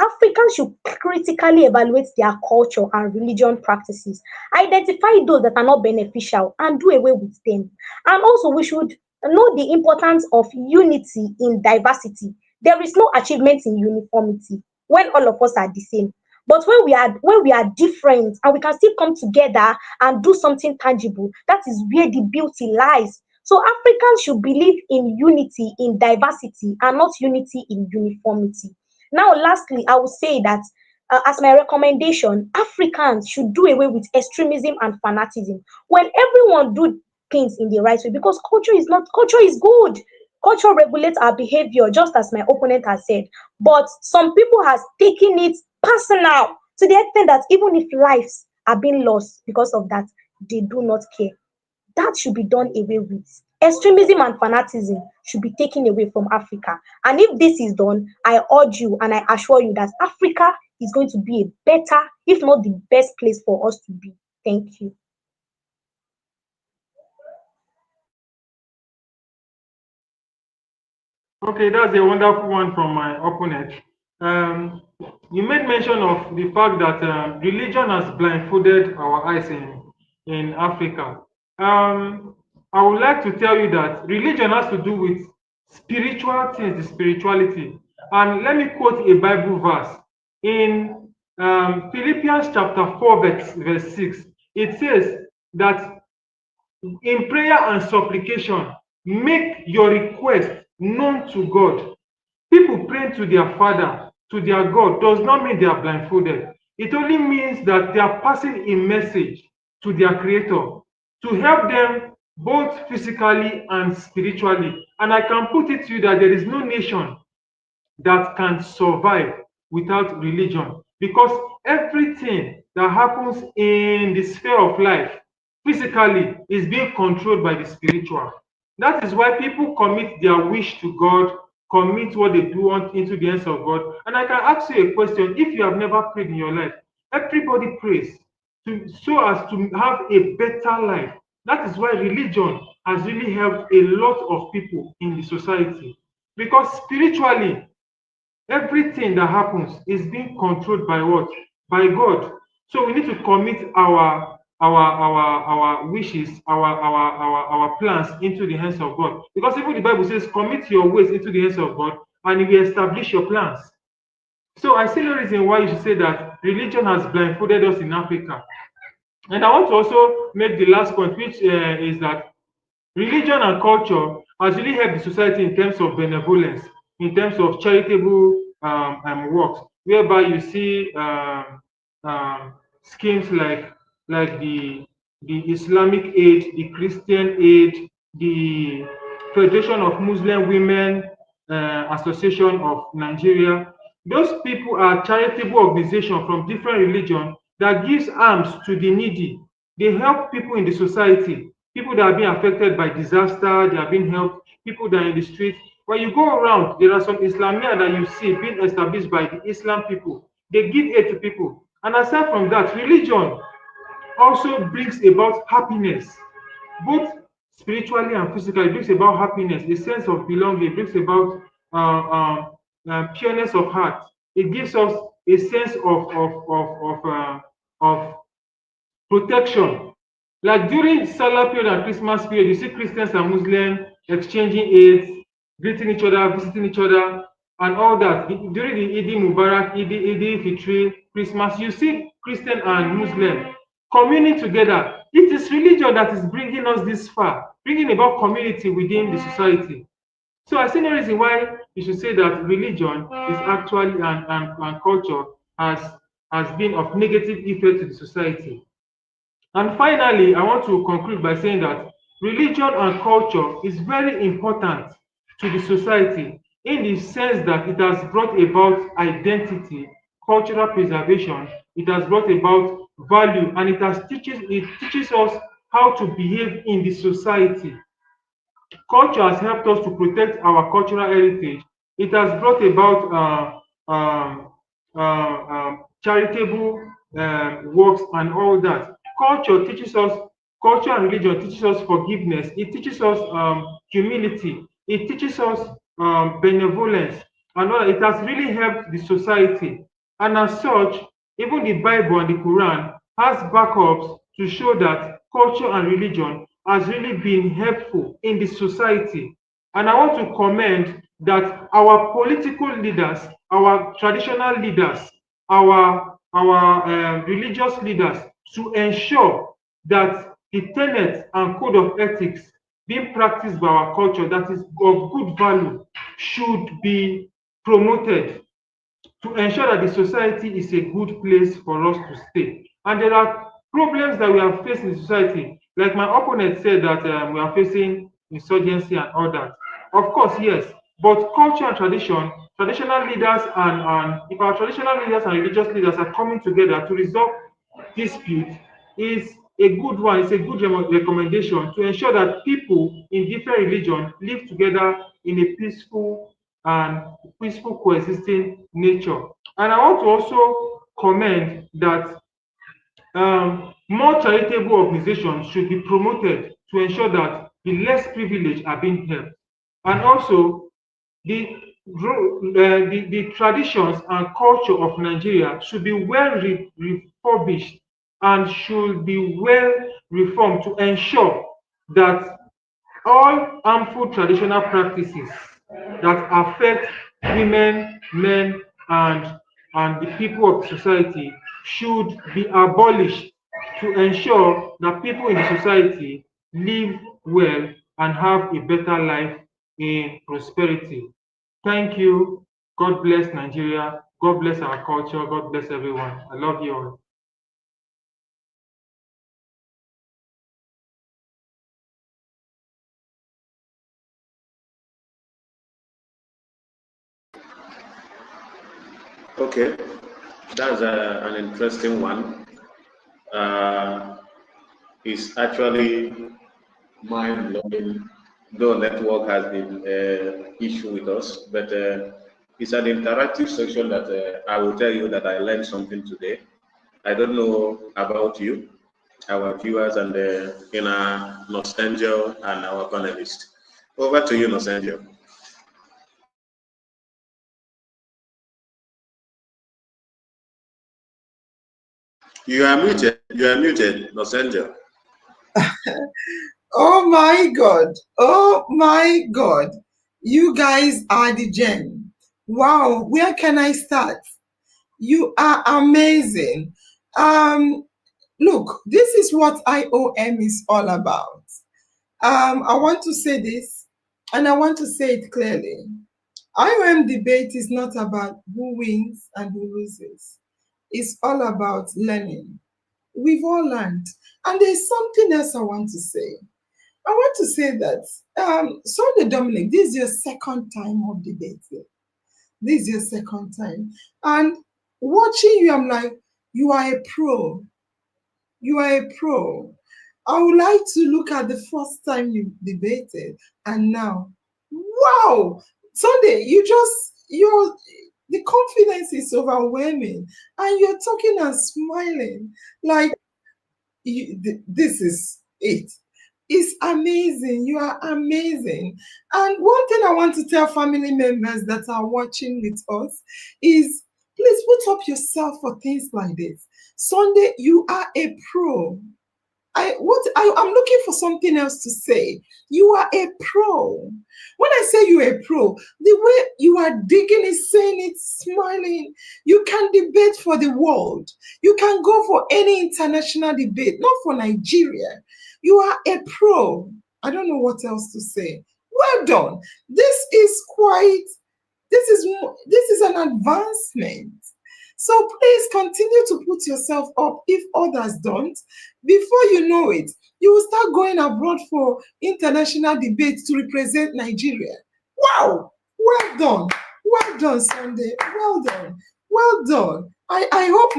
Africans should critically evaluate their culture and religion practices, identify those that are not beneficial, and do away with them. And also, we should know the importance of unity in diversity. There is no achievement in uniformity when all of us are the same. But when we are different and we can still come together and do something tangible, that is where the beauty lies. So Africans should believe in unity in diversity and not unity in uniformity. Now, lastly, I will say that as my recommendation, Africans should do away with extremism and fanaticism. When everyone do things in the right way, because culture is good. Culture regulates our behavior, just as my opponent has said. But some people has taken it personal to the extent that even if lives are being lost because of that, they do not care. That should be done away with. Extremism and fanaticism should be taken away from Africa. And if this is done, I urge you and I assure you that Africa is going to be a better, if not the best place for us to be. Thank you. Okay, that's a wonderful one from my opponent. Um, you made mention of the fact that religion has blindfolded our eyes in Africa. I would like to tell you that religion has to do with spiritual things, the spirituality. And let me quote a Bible verse. In Philippians chapter 4, verse 6, it says that in prayer and supplication, make your request known to God. People praying to their Father, to their God, does not mean they are blindfolded. It only means that they are passing a message to their Creator to help them both physically and spiritually. And I can put it to you that there is no nation that can survive without religion, because everything that happens in the sphere of life physically is being controlled by the spiritual. That is why people commit their wish to God, commit what they do want into the hands of God. And I can ask you a question: if you have never prayed in your life, everybody prays so as to have a better life. That is why religion has really helped a lot of people in the society, because spiritually everything that happens is being controlled by what? By God. So we need to commit our wishes, our plans into the hands of God. Because even the Bible says, commit your ways into the hands of God, and He will establish your plans. So I see no reason why you should say that religion has blindfolded us in Africa. And I want to also make the last point, which is that religion and culture has really helped the society in terms of benevolence, in terms of charitable works, whereby you see schemes like the Islamic Aid, the Christian Aid, the Federation of Muslim Women Association of Nigeria. Those people are charitable organizations from different religions that gives alms to the needy. They help people in the society, people that are being affected by disaster. They are being helped, people that are in the street. When you go around, there are some Islamia that you see being established by the Islam people. They give aid to people. And aside from that, religion also brings about happiness, both spiritually and physically. It brings about happiness, a sense of belonging. It brings about pureness of heart. It gives us a sense of protection. Like during Salah period and Christmas period, you see Christians and Muslims exchanging aids, greeting each other, visiting each other, and all that. During the Eid Mubarak, Eid Fitri, Christmas, you see Christian and Muslim communing together. It is religion that is bringing us this far, bringing about community within the society. So I see no reason why you should say that religion is actually and culture has been of negative effect to the society. And finally, I want to conclude by saying that religion and culture is very important to the society in the sense that it has brought about identity, cultural preservation, it has brought about value, and it teaches us how to behave in the society. Culture has helped us to protect our cultural heritage. It has brought about charitable works and all that. Culture and religion teaches us forgiveness. It teaches us humility. It teaches us benevolence. And all that. It has really helped the society. And as such, even the Bible and the Quran has backups to show that culture and religion has really been helpful in the society. And I want to commend that our political leaders, our traditional leaders, our religious leaders to ensure that the tenets and code of ethics being practiced by our culture that is of good value should be promoted to ensure that the society is a good place for us to stay. And there are problems that we are facing in society. Like my opponent said that we are facing insurgency and all that. Of course, yes. But culture and tradition, traditional leaders and if our traditional leaders and religious leaders are coming together to resolve dispute is a good one. It's a good recommendation to ensure that people in different religions live together in a and peaceful coexisting nature. And I want to also commend that more charitable organizations should be promoted to ensure that the less privileged are being helped. And also, the the traditions and culture of Nigeria should be well refurbished and should be well reformed to ensure that all harmful traditional practices that affect women, men, and the people of society should be abolished to ensure that people in the society live well and have a better life in prosperity. Thank you. God bless Nigeria. God bless our culture. God bless everyone. I love you all. Okay, that's an interesting one. It's actually mind-blowing, though network has been an issue with us, but it's an interactive section that I will tell you that I learned something today. I don't know about you, our viewers, and in our Nostangel and our panelists. Over to you, Nostangel. You are muted. You are muted, Nostangel. Oh my God. Oh my God. You guys are the gem. Wow. Where can I start? You are amazing. Look, this is what IOM is all about. I want to say this, and I want to say it clearly. IOM debate is not about who wins and who loses. It's all about learning. We've all learned. And there's something else I want to say. I want to say that Sunday Dominic, this is your second time of debating. This is your second time. And watching you, I'm like, you are a pro. You are a pro. I would like to look at the first time you debated and now. Wow! Sunday, the confidence is overwhelming and you're talking and smiling like this is it. It's amazing. You are amazing. And one thing I want to tell family members that are watching with us is please put up yourself for things like this. Sunday, you are a pro. I'm looking for something else to say. You are a pro. When I say you're a pro, the way you are digging is saying it, smiling. You can debate for the world. You can go for any international debate, not for Nigeria. You are a pro. I don't know what else to say. Well done. This this is an advancement. So please continue to put yourself up if others don't. Before you know it, you will start going abroad for international debates to represent Nigeria. Wow! Well done. Well done, Sunday. Well done. Well done. I hope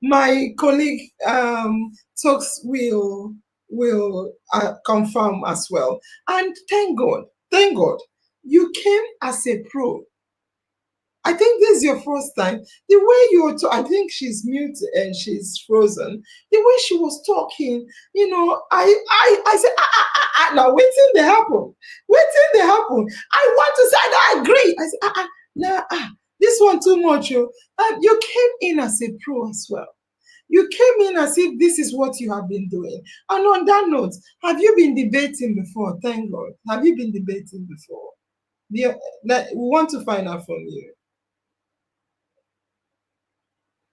my colleague talks will confirm as well. And thank God, you came as a pro. I think this is your first time. The way you were I think she's muted and she's frozen. The way she was talking, I said, now waiting they happen. Waiting they happen. I want to say that I agree. I said, this one too much. You came in as a pro as well. You came in as if this is what you have been doing. And on that note, have you been debating before? Thank God. Have you been debating before? We want to find out from you.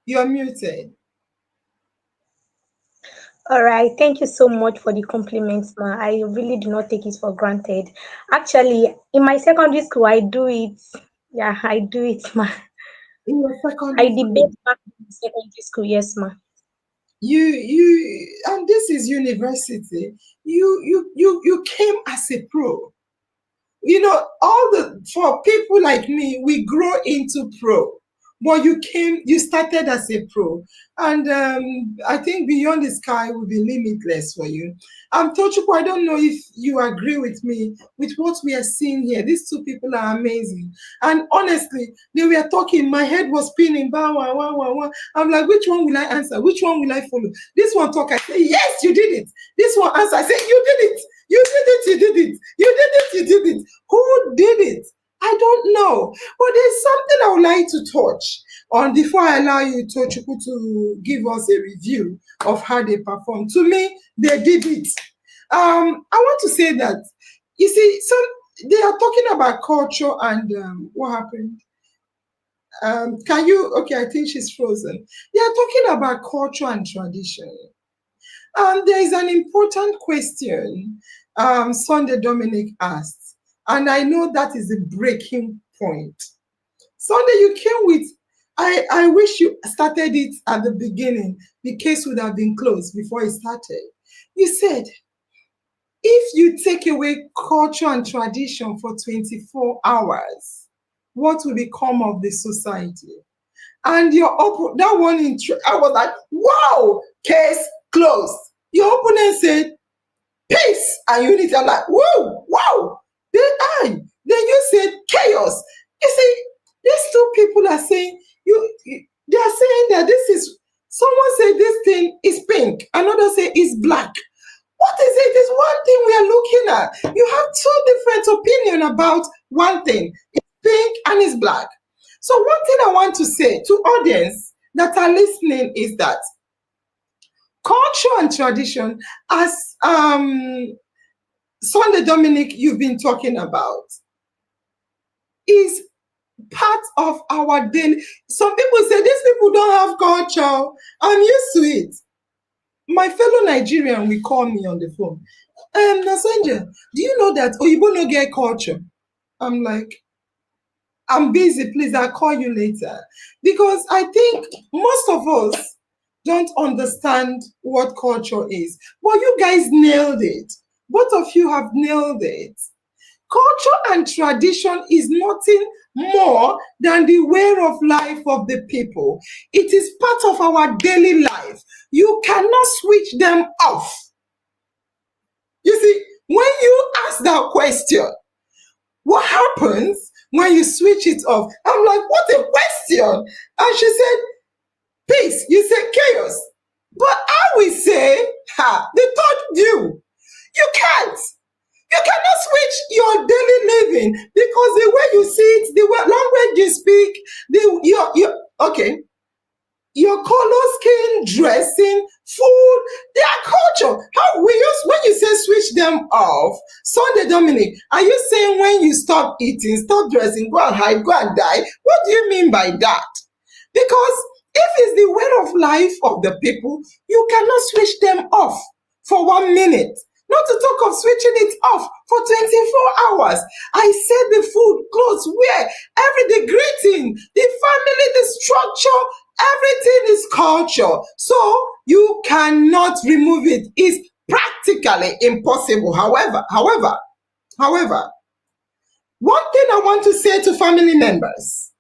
You're muted. All right, thank you so much for the compliments, ma. I really do not take it for granted. Actually, in my secondary school, I do it. Yeah, I do it, ma. In your I secondary school, debate back in secondary school, yes, ma. and this is university. You came as a pro. For people like me, we grow into pro. But you started as a pro. And I think beyond the sky will be limitless for you. Tochukwu, I don't know if you agree with me with what we are seeing here. These two people are amazing. And honestly, they were talking, my head was spinning. Bah, wah, wah, wah, wah. I'm like, which one will I answer? Which one will I follow? This one talk, I say, yes, you did it. This one answer, I say, you did it. You did it, you did it. You did it, you did it. Who did it? I don't know. But there's something I would like to touch on before I allow you, Tochukwu, to give us a review of how they performed. To me, they did it. I want to say that, you see, they are talking about culture and what happened. Okay, I think she's frozen. They are talking about culture and tradition. There is an important question Sunday Dominic asked, and I know that is the breaking point. Sunday, you came with, I wish you started it at the beginning. The case would have been closed before it started. You said, if you take away culture and tradition for 24 hours, what will become of the society? And that one, I was like, wow, case closed. Your opponent said, peace and unity. I'm like, whoa, wow. Then you said chaos. You see, these two people are saying, they are saying that someone said this thing is pink, another say it's black. What is it? It's one thing we are looking at. You have two different opinions about one thing. It's pink and it's black. So one thing I want to say to audience that are listening is that culture and tradition, as Sunday Dominic you've been talking about, is part of our daily. Some people say these people don't have culture. I'm used to it. My fellow Nigerian will call me on the phone. Nasanja, do you know that Oyibo no get culture? I'm like, I'm busy, please, I'll call you later. Because I think most of us don't understand what culture is. But you guys nailed it. Both of you have nailed it. Culture and tradition is nothing more than the way of life of the people. It is part of our daily life. You cannot switch them off. You see, when you ask that question, what happens when you switch it off? I'm like, what a question. And she said, peace. You said chaos. But I will say, the third view. You can't. You cannot switch your daily living because the way you see it, the language you speak, your color, skin, dressing, food, their culture. When you say switch them off, Sunday Dominic, are you saying when you stop eating, stop dressing, go and hide, go and die? What do you mean by that? Because if it's the way of life of the people, you cannot switch them off for 1 minute. Not to talk of switching it off for 24 hours. I said the food, clothes, wear, the greeting, the family, the structure, everything is culture. So you cannot remove it. It's practically impossible. However, one thing I want to say to family members,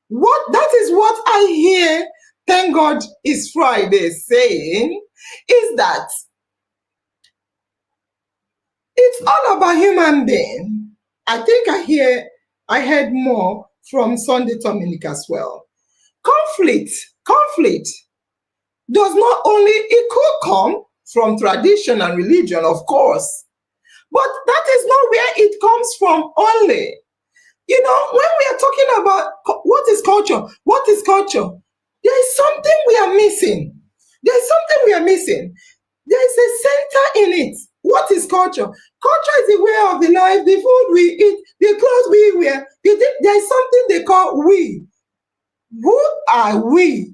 that is what I hear, thank God it's Friday, saying, is that it's all about human being. I think I heard more from Sunday Dominic as well. Conflict does not only, it could come from tradition and religion, of course, but that is not where it comes from only. You know, when we are talking about what is culture, there is something we are missing. There is a center in it. What is culture? Culture is the way of the life, the food we eat, the clothes we wear. There is something they call we. Who are we?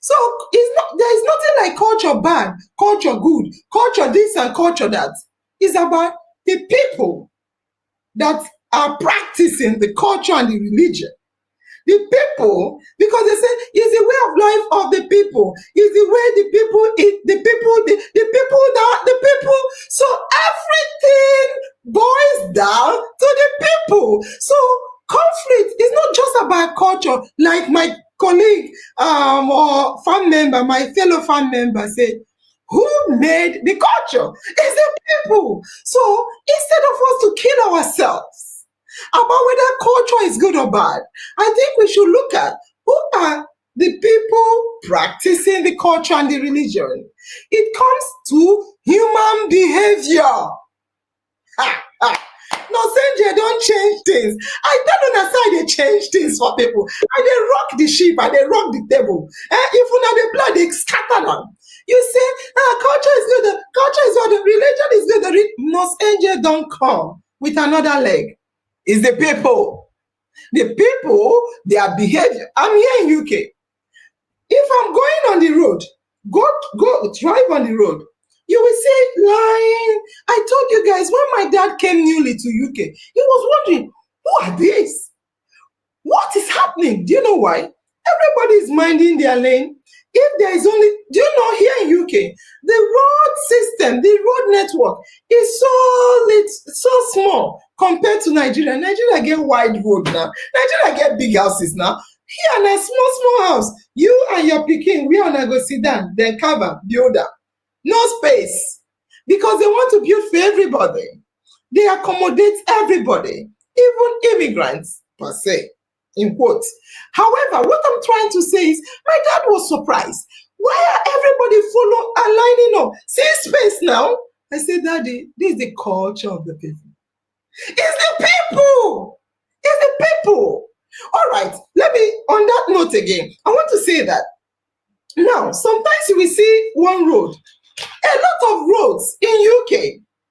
So there is nothing like culture bad, culture good, culture this and culture that. It's about the people that are practicing the culture and the religion. The people, because they say it's the way of life of the people, it's the way the people eat, the people. So everything boils down to the people. So conflict is not just about culture, like my colleague or my fellow fan member said. Who made the culture? It's the people. So instead of us to kill ourselves about whether culture is good or bad, I think we should look at who are the people practicing the culture and the religion. It comes to human behavior. No, Senja, don't change things. I don't understand they change things for people. And they rock the ship and they rock the table. If you know the blood, they scatter them. You say, culture is good, culture is good, religion is good. The most angel don't come with another leg. It's the people. The people, their behavior. I'm here in UK. If I'm going on the road, go drive on the road, you will say, lying. I told you guys, when my dad came newly to UK, he was wondering, who are these? What is happening? Do you know why? Everybody is minding their lane. If there is only, do you know, here in UK, the road system, the road network is so small compared to Nigeria. Nigeria get wide road now. Nigeria get big houses now. Here na small house. You and your pikin, we are go sit down, then cover, build up. No space. Because they want to build for everybody. They accommodate everybody, even immigrants per se, in quotes. However, what I'm trying to say is, my dad was surprised. Why are everybody aligning up? See space now? I said, Daddy, this is the culture of the people. It's the people. All right, let me, on that note again, I want to say that now, sometimes you will see one road, a lot of roads in UK,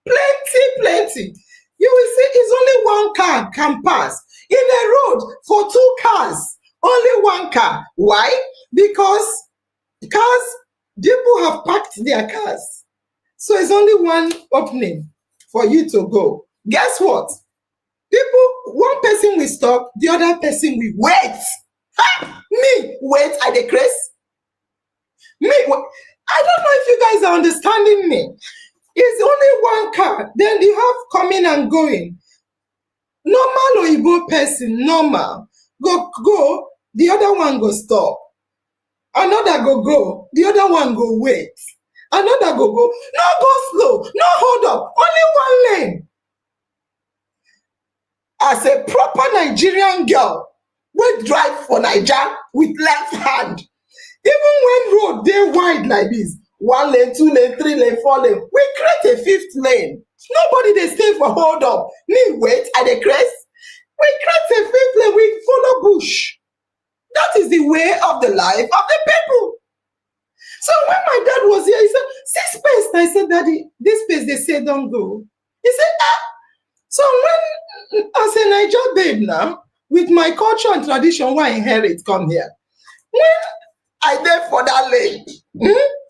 plenty. You will see it's only one car can pass. In a road for two cars, only one car. Why? Because people have parked their cars. So it's only one opening for you to go. Guess what? One person will stop, the other person will wait. Me, wait at the crest. I don't know if you guys are understanding me. It's only one car. Then you have coming and going. Normal Oyibo person, normal. Go, the other one go stop. Another go, the other one go wait. Another go. No, go slow. No, hold up. Only one lane. As a proper Nigerian girl, we drive for Niger with left hand. Even when road they wide like this, 1 lane, 2 lane, 3 lane, 4 lane, we create a 5th lane. Nobody they stay for hold up. Me wait at the crest. We create a 5th lane, we follow bush. That is the way of the life of the people. So when my dad was here, he said, see space. I said, Daddy, this space they say don't go. He said, So when, as a Niger babe now, with my culture and tradition, why I inherit come here? When I there for that lane,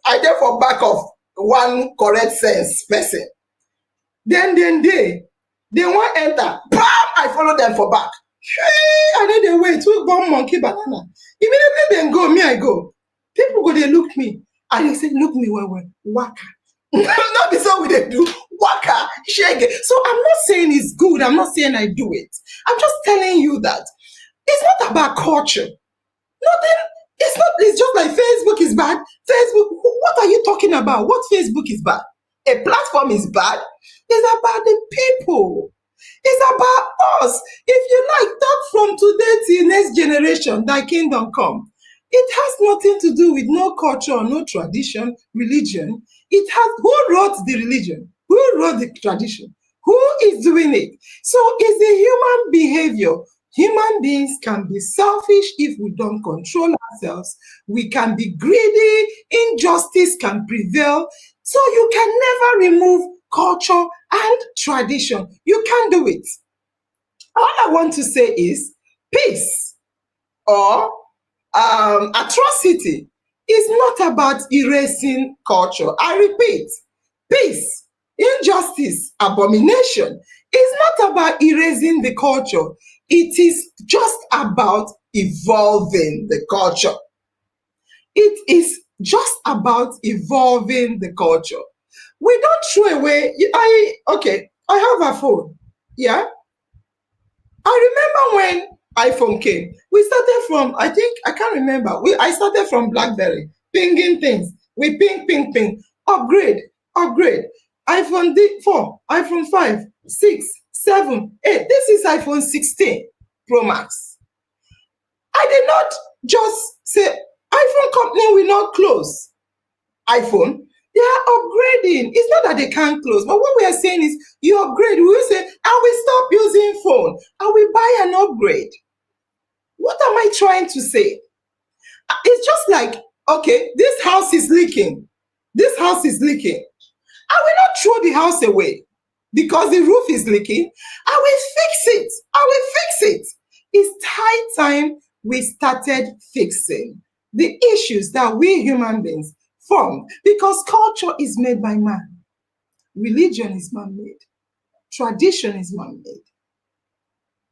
I there for back off, one correct sense person. Then they want enter. Bam! I follow them for back. Hey, I know they wait. Who born monkey banana? Immediately then go, me I go. People go, they look me. And they say, look me well, waka. Not be so we they do waka, shake it. So I'm not saying it's good. I'm not saying I do it. I'm just telling you that it's not about culture. Nothing. It's not. It's just like Facebook is bad. Facebook. What are you talking about? What Facebook is bad? A platform is bad. It's about the people. It's about us. If you like, talk from today till next generation, thy kingdom come. It has nothing to do with no culture or no tradition, religion. It has who wrote the religion? Who wrote the tradition? Who is doing it? So it's the human behavior. Human beings can be selfish if we don't control ourselves. We can be greedy. Injustice can prevail. So you can never remove culture and tradition. You can't do it. All I want to say is peace or atrocity is not about erasing culture. I repeat, peace, injustice, abomination is not about erasing the culture. It is just about evolving the culture. It is just about evolving the culture. We don't throw away. I have a phone. Yeah. I remember when iPhone came. We started from, I can't remember. I started from BlackBerry, pinging things. We ping. Upgrade. iPhone 4, iPhone 5, 6, 7, 8. This is iPhone 16 Pro Max. I did not just say iPhone company will not close. iPhone, they are upgrading. It's not that they can't close, but what we are saying is you upgrade. We will say, and we stop using phone and we buy an upgrade. What am I trying to say? It's just like, okay, this house is leaking. This house is leaking. I will not throw the house away because the roof is leaking. I will fix it. It's high time we started fixing the issues that we human beings form, because culture is made by man. Religion is man-made. Tradition is man-made.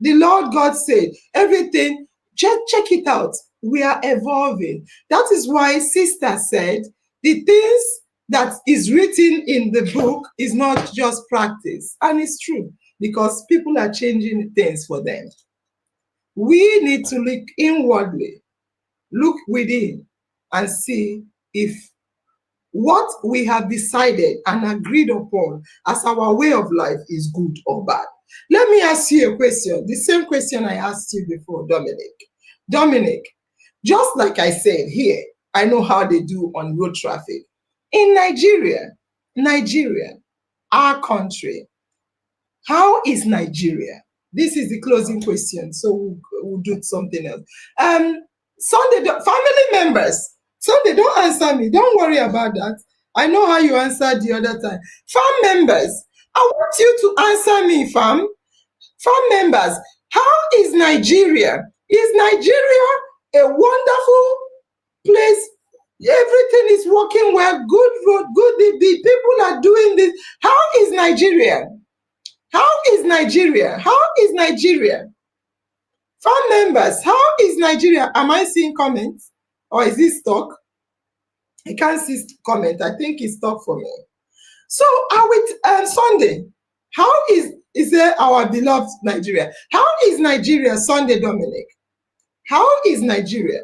The Lord God said, everything, check it out. We are evolving. That is why Sister said, the things that is written in the book is not just practice. And it's true, because people are changing things for them. We need to look inwardly, look within, and see if what we have decided and agreed upon as our way of life is good or bad. Let me ask you a question, the same question I asked you before, Dominic. Dominic, just like I said here, I know how they do on road traffic. In Nigeria, our country, how is Nigeria? This is the closing question, so we'll do something else. Sunday, family members, Sunday, don't answer me. Don't worry about that. I know how you answered the other time. Farm members, I want you to answer me, farm members. How is Nigeria? Is Nigeria a wonderful place? Everything is working well, good road, good. The people are doing this. How is Nigeria? How is Nigeria? How is Nigeria? Farm members, how is Nigeria? Am I seeing comments? Or is this stuck? I can't see comment. I think it's stuck for me. So are we Sunday? How is there our beloved Nigeria? How is Nigeria, Sunday Dominic? How is Nigeria?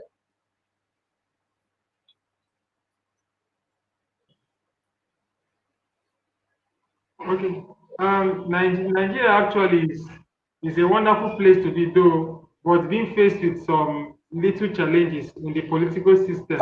Okay. Nigeria actually is a wonderful place to be, though, but being faced with some little challenges in the political system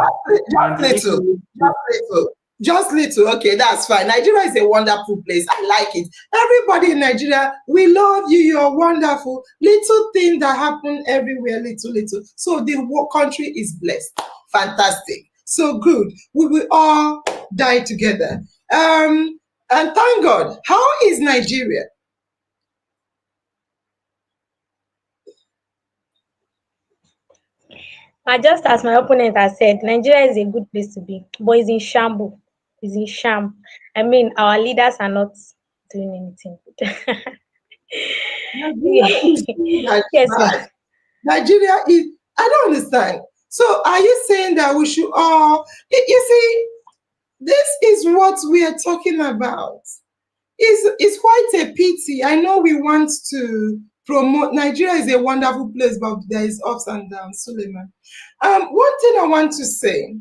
Just little. Okay, that's fine. Nigeria is a wonderful place. I like it. Everybody in Nigeria, we love you. You're wonderful. Little thing that happen everywhere, little. So the whole country is blessed. Fantastic. So good. We will all die together. And thank God. How is Nigeria? Just as my opponent has said, Nigeria is a good place to be, but it's in shambles. is in sham. I mean, our leaders are not doing anything good. Nigeria is doing that Yes, ma. bad. Nigeria is, I don't understand. So are you saying that we should all, you see, this is what we are talking about. It's quite a pity. I know we want to promote, Nigeria is a wonderful place, but there is ups and downs, Suleiman. One thing I want to say,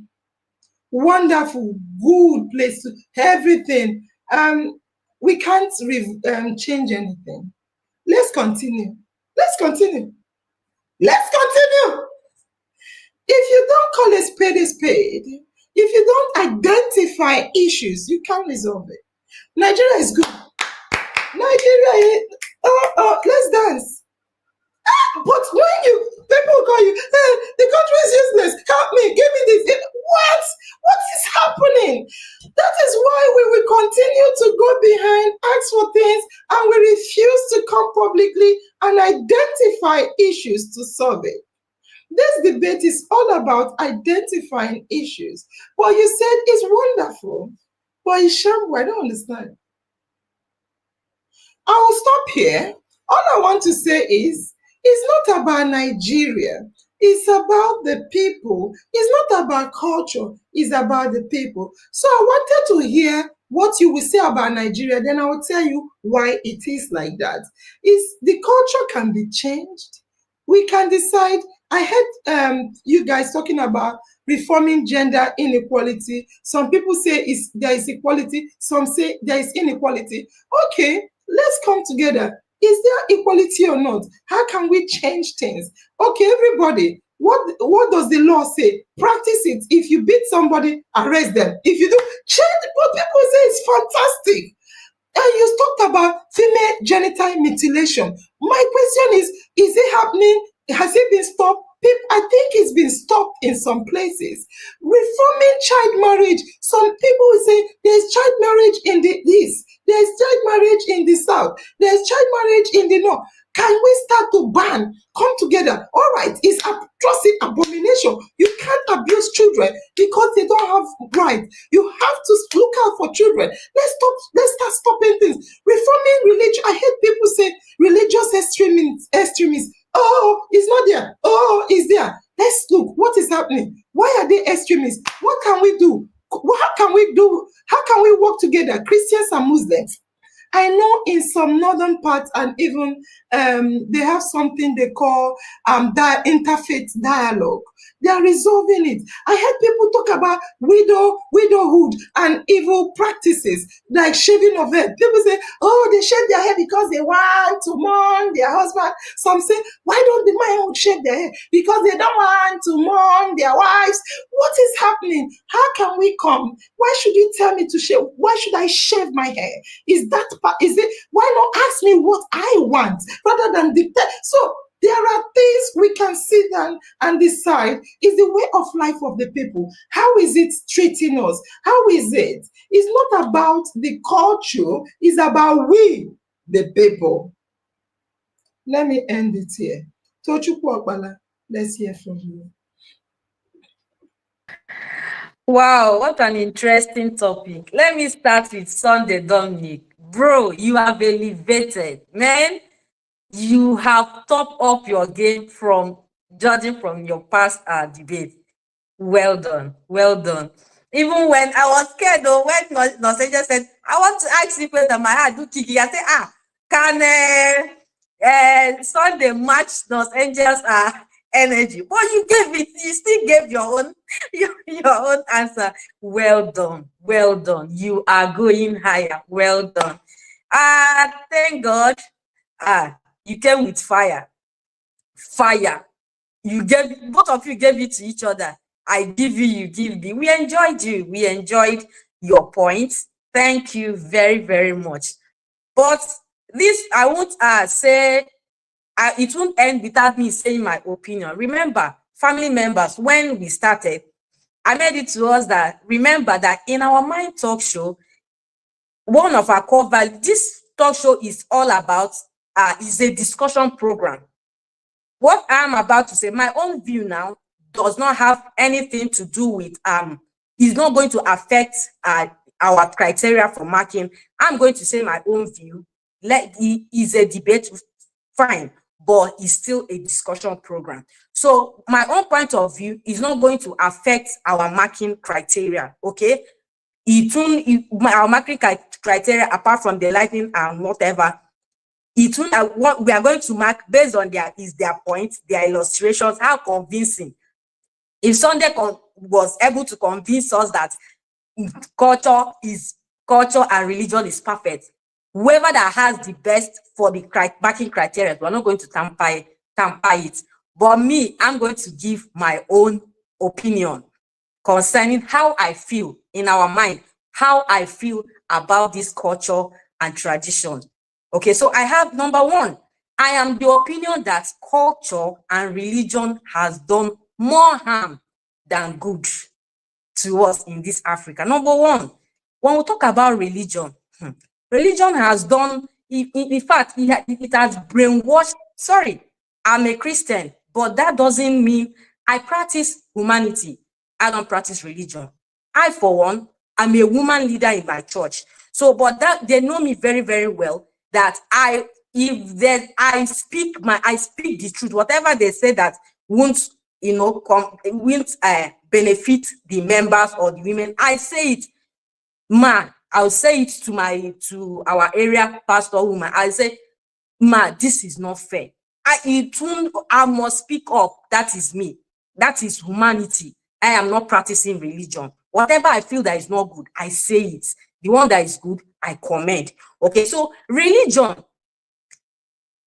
wonderful, good place, everything. We can't change anything. Let's continue. Let's continue. Let's continue. If you don't call a spade, if you don't identify issues, you can't resolve it. Nigeria is good. Nigeria is, let's dance. But when people call you, the country is useless, help me, give me this. What? What is happening? That is why we will continue to go behind, ask for things, and we refuse to come publicly and identify issues to solve it. This debate is all about identifying issues. But you said it's wonderful, but it's shameful. I don't understand. I will stop here. All I want to say is, it's not about Nigeria. It's about the people. It's not about culture. It's about the people. So I wanted to hear what you will say about Nigeria. Then I will tell you why it is like that. Is the culture can be changed. We can decide. I heard you guys talking about reforming gender inequality. Some people say there is equality. Some say there is inequality. Okay, let's come together. Is there equality or not? How can we change things? Okay, everybody, what does the law say? Practice it. If you beat somebody, arrest them. If you do, change. But people say it's fantastic. And you talked about female genital mutilation. My question is it happening? Has it been stopped? I think it's been stopped in some places. Reforming child marriage. Some people will say there's child marriage in the east, there's child marriage in the south, there's child marriage in the north. Can we start to ban? Come together. All right, it's atrocity, abomination. You can't abuse children because they don't have rights. You have to look out for children. Let's start stopping things. Reforming religion. I heard people say religious extremists. Oh, it's not there. Oh, it's there. Let's look. What is happening? Why are they extremists? What can we do? How can we do? How can we work together, Christians and Muslims? I know in some northern parts, and even they have something they call interfaith dialogue. They are resolving it. I heard people talk about widowhood and evil practices like shaving of head. People say, oh, they shave their hair because they want to mourn their husband. Some say, why don't the men shave their hair? Because they don't want to mourn their wives. What is happening? How can we come? Why should you tell me to shave? Why should I shave my hair? Is it? Why not ask me what I want rather than dictate? So there are things we can sit down and decide is the way of life of the people. How is it treating us? How is it? It's not about the culture. It's about we, the people. Let me end it here. Tochukwu Okpala, let's hear from you. Wow, what an interesting topic. Let me start with Sunday Dominic. Bro, you have elevated. Man, you have topped up your game from judging from your past debate. Well done. Well done. Even when I was scared though, when Noseja said, I want to ask you whether my heart do kiki, I said, can Sunday match those angels energy? But you gave it, you still gave your own your own answer. Well done. Well done. You are going higher. Well done. Thank God. You came with fire. Fire. You gave, both of you gave it to each other. I give you, you give me. We enjoyed you. We enjoyed your points. Thank you very, very much. But this, I won't say, it won't end without me saying my opinion. Remember, family members, when we started, I made it to us that, remember that in our Mind Talk show, one of our core values, this talk show is all about, is a discussion program. What I'm about to say, my own view now, does not have anything to do with, is not going to affect our criteria for marking. I'm going to say my own view. Like, it is a debate, fine, but it's still a discussion program. So my own point of view is not going to affect our marking criteria, okay? Our marking criteria, apart from the lighting and whatever, we are going to mark based on their points, their illustrations, how convincing. If Sunday was able to convince us that culture and religion is perfect, whoever that has the best for the marking criteria, we're not going to tamper it. But me, I'm going to give my own opinion concerning how I feel in our mind, how I feel about this culture and tradition. Okay, so I have number one. I am the opinion that culture and religion has done more harm than good to us in this Africa. Number one, when we talk about religion, religion has done, in fact, it has brainwashed. Sorry, I'm a Christian, but that doesn't mean I practice humanity. I don't practice religion. I, for one, am a woman leader in my church. So, but that they know me very, very well, that I speak the truth. Whatever they say that won't, benefit the members or the women, I say it. I'll say it to our area pastor woman. I say, this is not fair. I must speak up. That is me. That is humanity. I am not practicing religion. Whatever I feel that is not good, I say it. The one that is good, I commend. Okay, so religion.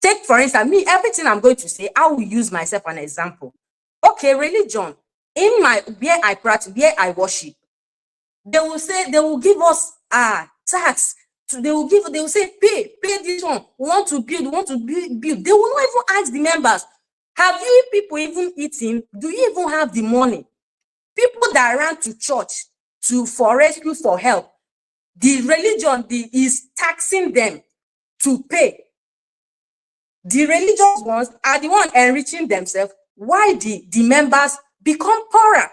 Take, for instance, me, everything I'm going to say, I will use myself as an example. Okay, religion. In where I practice, where I worship, they will give us tax. They will say, pay this one. We want to build. They will not even ask the members, have you people even eaten? Do you even have the money? People that ran to church for rescue, for help, the religion is taxing them to pay. The religious ones are the ones enriching themselves, while the members become poorer.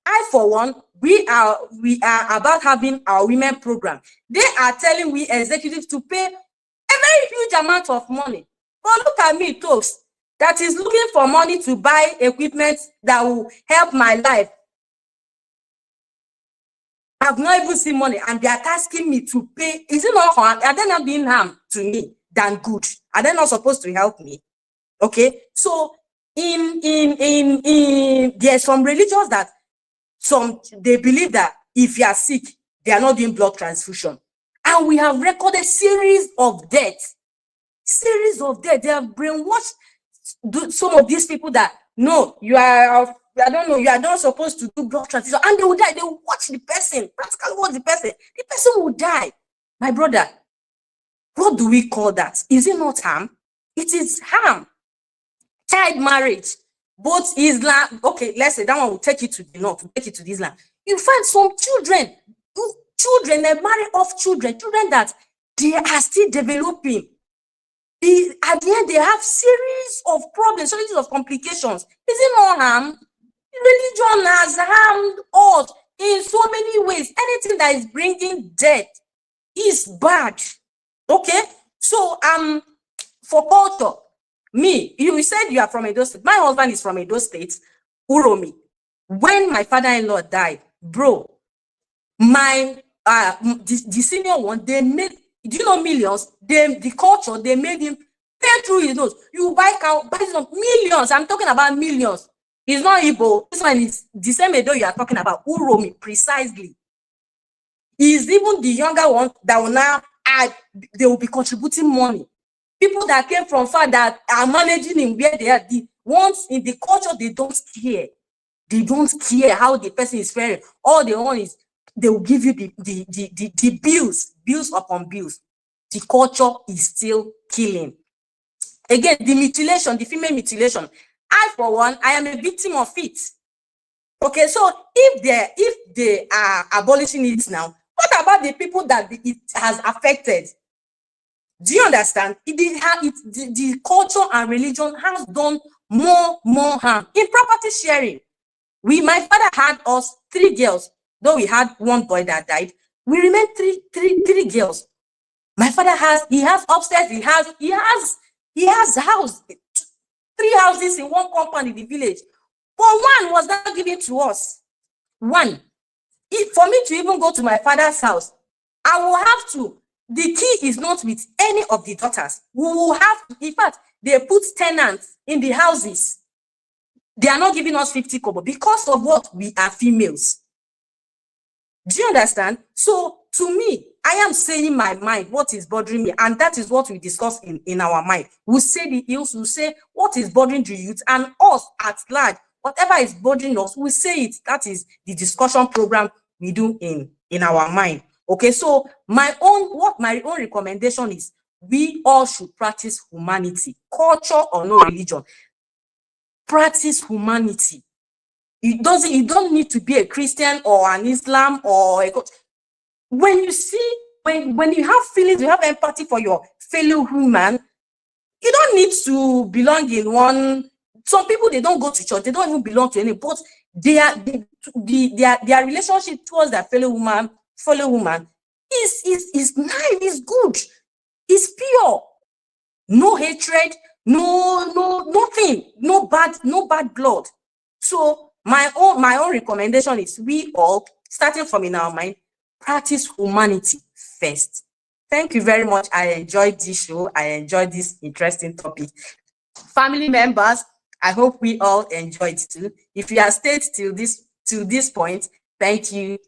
I, for one, we are about having our women program. They are telling we executives to pay a very huge amount of money. But look at me, folks, that is looking for money to buy equipment that will help my life. I've not even seen money, and they are asking me to pay. Is it not harm? Are they not being harm to me than good? Are they not supposed to help me? Okay, so there's some religions that they believe that if you are sick, they are not doing blood transfusion, and we have recorded series of deaths. They have brainwashed some of these people that no, you are. I don't know, you are not supposed to do blood transfusion, and they will die. They will watch the person, practically watch the person will die. My brother, what do we call that? Is it not harm? It is harm. Child marriage, both Islam, okay, let's say that one will take you to the north, will take you to Islam. You find some children, they marry off children that they are still developing. At the end, they have series of problems, series of complications. Is it not harm? Religion has harmed us in so many ways. Anything that is bringing death is bad. Okay, so for culture, me, you said you are from Edo State. My husband is from Edo State, Uromi. When my father-in-law died, bro, the senior one, they made, do you know, millions? The culture, they made him pay through his nose. You buy cow, buy some millions. I'm talking about millions. It's not Igbo. This one is the same Edo you are talking about, Uromi, precisely. Is even the younger one that will now add, they will be contributing money. People that came from far that are managing in where they are, the ones in the culture, they don't care. They don't care how the person is faring. All they want is they will give you the bills upon bills. The culture is still killing. Again, the mutilation, the female mutilation. I, for one, I am a victim of it. Okay, so if they are abolishing it now, what about the people that it has affected? Do you understand? The culture and religion has done more harm. In property sharing, my father had us 3 girls. though we had one boy that died, we remained three girls. My father has upstairs, he has house, 3 houses in one compound in the village. But one was not given to us. One. For me to even go to my father's house, I will have to. The key is not with any of the daughters. We will have to, in fact, they put tenants in the houses. They are not giving us 50 kobo because of what? We are females. Do you understand? So to me, I am saying my mind, what is bothering me, and that is what we discuss in our mind. We'll say the ills, we'll say what is bothering the youth, and us at large, whatever is bothering us, we say it. That is the discussion program we do in our mind. Okay, so my own recommendation is we all should practice humanity, culture or no religion. Practice humanity. You don't need to be a Christian or an Islam or a. When you see, when you have feelings, you have empathy for your fellow human, you don't need to belong in one. Some people, they don't go to church, they don't even belong to any, but their relationship towards their fellow woman is nice, is good, is pure. No hatred, no nothing, no bad blood. So my own recommendation is we all, starting from in our mind, practice humanity first. Thank you very much. I enjoyed this show. I enjoyed this interesting topic. Family members, I hope we all enjoyed too. If you have stayed till this point, thank you.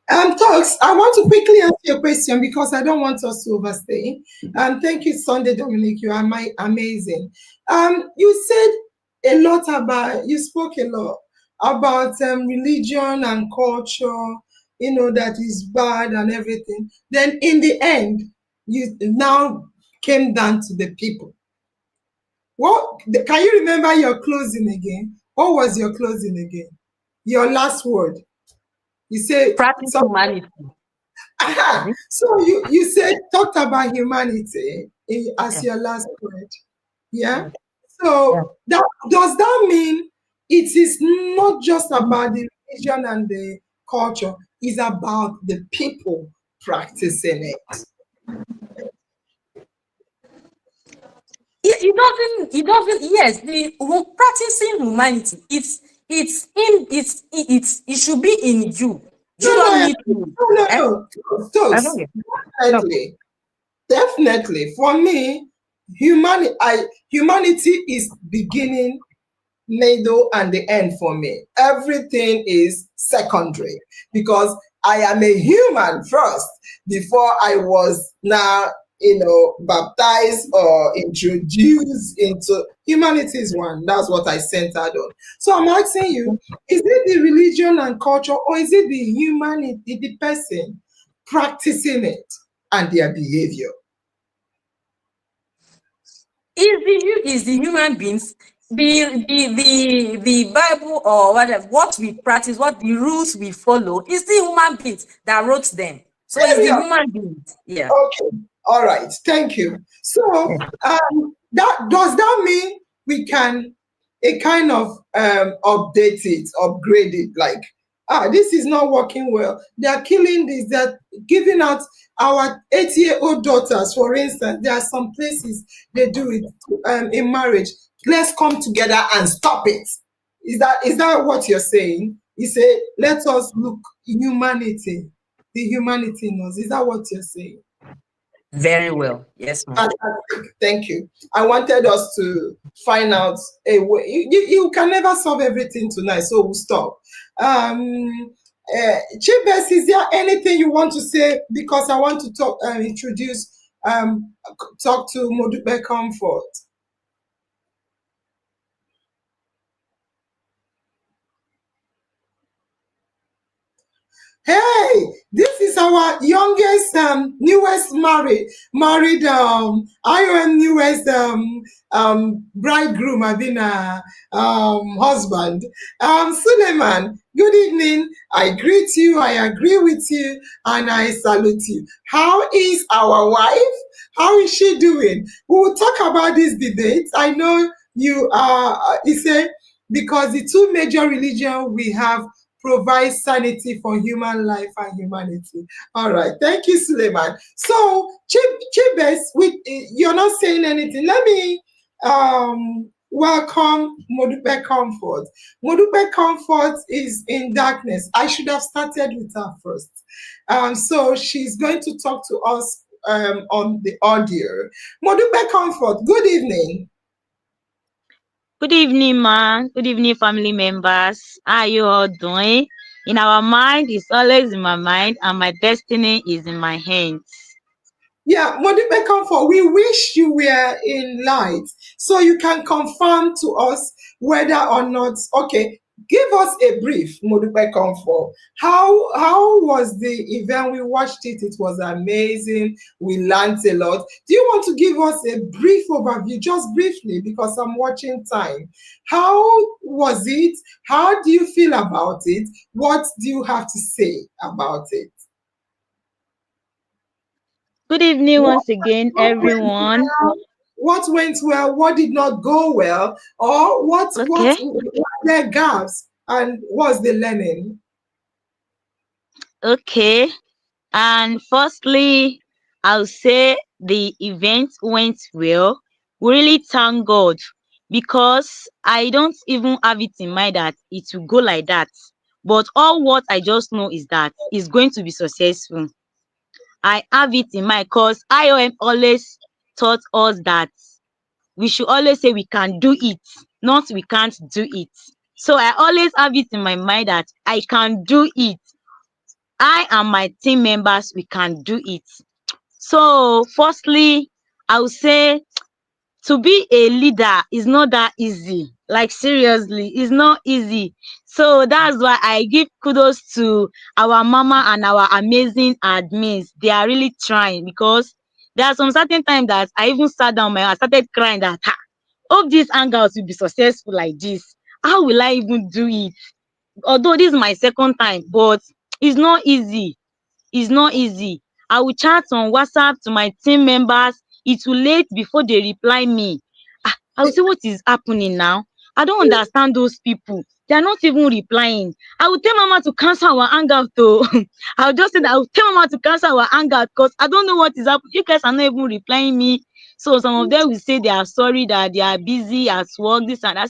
Talks, I want to quickly answer your question because I don't want us to overstay. Thank you, Sunday Dominic. You are amazing. You said a lot you spoke a lot about religion and culture, that is bad and everything. Then in the end, you now came down to the people. What can you remember your closing again? What was your closing again? Your last word. You said practice humanity. Aha. So you said talked about humanity as your last word. Yeah. So does that mean it is not just about the religion and the culture, it's about the people practicing it? It doesn't, yes, the practicing humanity, it should be in you. You don't need to. No. Definitely. For me, humanity is beginning, middle, and the end for me. Everything is secondary because I am a human first before I was now, baptized or introduced into humanity is one. That's what I centered on. So I'm asking you, is it the religion and culture, or is it the humanity, the person practicing it and their behavior? Is the human beings, the Bible or whatever, what we practice, what the rules we follow, is the human beings that wrote them. So it's the human beings. Yeah. Okay. All right. Thank you. So does that mean we can kind of update it, upgrade it? Like, this is not working well. They are killing this. They're giving out our 8-year-old daughters, for instance. There are some places they do it in marriage. Let's come together and stop it. Is that what you're saying? You say, let us look humanity, the humanity in us. Is that what you're saying? Very well. Yes, ma'am. Fantastic. Thank you. I wanted us to find out a way. You can never solve everything tonight, so we'll stop. Chibes, is there anything you want to say? Because I want to talk to Modube Comfort. Hey, this is our youngest, newest married IOM newest bridegroom, husband. Suleiman, good evening. I greet you, I agree with you, and I salute you. How is our wife? How is she doing? We will talk about this debate. I know you are, because the two major religions we have provide sanity for human life and humanity. All right. Thank you, Suleiman. So, Chibes, you're not saying anything. Let me welcome Modupe Comfort. Modupe Comfort is in darkness. I should have started with her first. So she's going to talk to us on the audio. Modupe Comfort, good evening. Good evening, man. Good evening, family members. How are you all doing? In our mind, it's always in my mind, and my destiny is in my hands. Yeah, Modipe Comfort, we wish you were in light so you can confirm to us whether or not, okay, give us a brief, Modipe Comfort. How was the event? We watched it, it was amazing. We learned a lot. Do you want to give us a brief overview, just briefly, because I'm watching time? How was it? How do you feel about it? What do you have to say about it? Good evening What once again, went everyone. well? What went well? What did not go well? Or what Okay, were there gaps? And what's the learning? okay. And firstly, I'll say the event went well. We really thank God because I don't even have it in mind that it will go like that. But all what I just know is that it's going to be successful. I have it in mind because IOM always taught us that we should always say we can do it, not we can't do it. So I always have it in my mind that I can do it. I and my team members, we can do it. So firstly, I would say to be a leader is not that easy. Like seriously, it's not easy. So that's why I give kudos to our mama and our amazing admins. They are really trying because there are some certain time that I even sat down, I started crying that hope this hangout will be successful like this. How will I even do it? Although this is my second time, but it's not easy. It's not easy. I will chat on WhatsApp to my team members. It will late before they reply me. I will say, what is happening now? I don't understand those people. They are not even replying. I will tell mama to cancel our hangout though. I will just say that I will tell mama to cancel our hangout because I don't know what is happening. You guys are not even replying me. So some of them will say they are sorry that they are busy at work, this and that.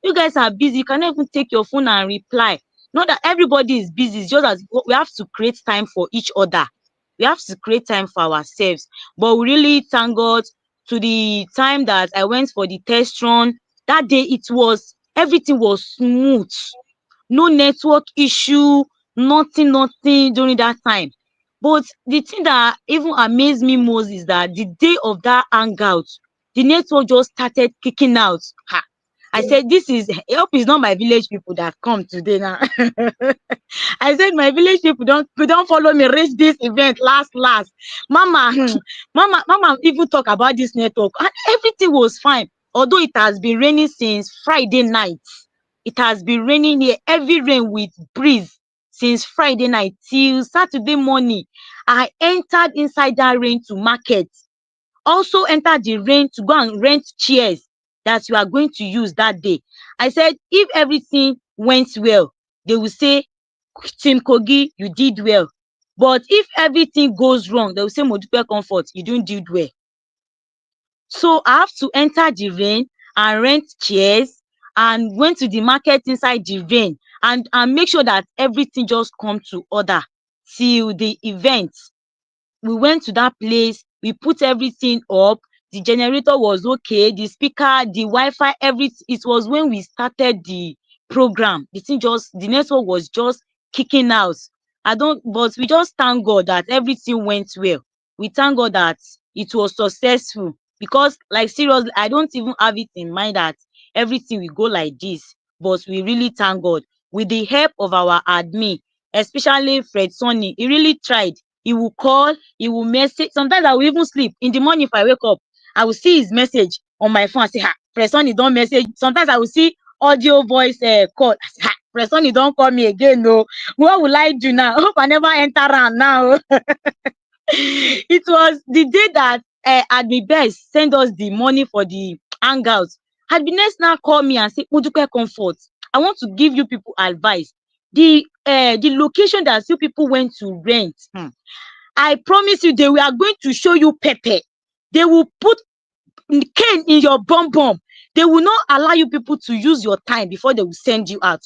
You guys are busy. You cannot even take your phone and reply. Not that everybody is busy, it's just that we have to create time for each other. We have to create time for ourselves. But we really thank God to the time that I went for the test run. That day everything was smooth. No network issue, nothing during that time. But the thing that even amazed me most is that the day of that hangout, the network just started kicking out. I said, this is, I hope it's not my village people that come today now. I said, my village people don't follow me reach this event last. Mama, mama even talk about this network and everything was fine. Although it has been raining since Friday night. It has been raining here, heavy rain with breeze since Friday night till Saturday morning. I entered inside that rain to market. Also entered the rain to go and rent chairs that we are going to use that day. I said, if everything went well, they will say, Team Kogi, you did well. But if everything goes wrong, they will say, Modupe Comfort, you don't do well. So I have to enter the rain and rent chairs and went to the market inside the rain and make sure that everything just come to order till the event. We went to that place, we put everything up, the generator was okay, the speaker, the Wi-Fi, everything. It was when we started the program, the network was just kicking out. But we just thank God that everything went well. We thank God that it was successful because, like, seriously, I don't even have it in mind that everything will go like this. But we really thank God with the help of our admin, especially Fred Sonny. He really tried. He will call, he will message. Sometimes I will even sleep. In the morning, if I wake up, I will see his message on my phone. I say, Fred Sonny, don't message. Sometimes I will see audio voice call. I say, Fred Sonny, don't call me again. No, what will I do now? I hope I never enter around now. It was the day that Admin Best sent us the money for the hangout. Admin Best now call me and say, Modupe Comfort, I want to give you people advice. the location that you people went to rent, I promise you they are going to show you pepper. They will put cane in your bum bum. They will not allow you people to use your time before they will send you out.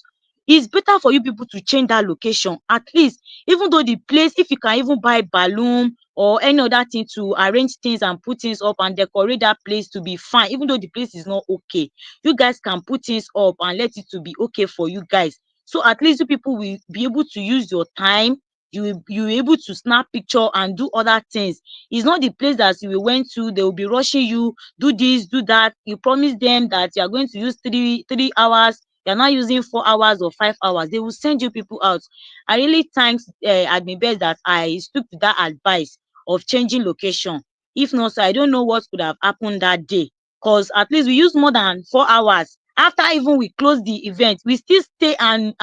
It's better for you people to change that location. At least, even though the place, if you can even buy balloon or any other thing to arrange things and put things up and decorate that place to be fine, even though the place is not okay, you guys can put things up and let it to be okay for you guys. So at least you people will be able to use your time. You will able to snap picture and do other things. It's not the place that you went to, they will be rushing you, do this, do that. You promise them that you are going to use 3 hours, you're not using 4 hours or 5 hours. They will send you people out. I really thanks admin best that I stuck to that advice of changing location. If not, so I don't know what could have happened that day, because at least we used more than 4 hours. After even we closed the event, we still stay and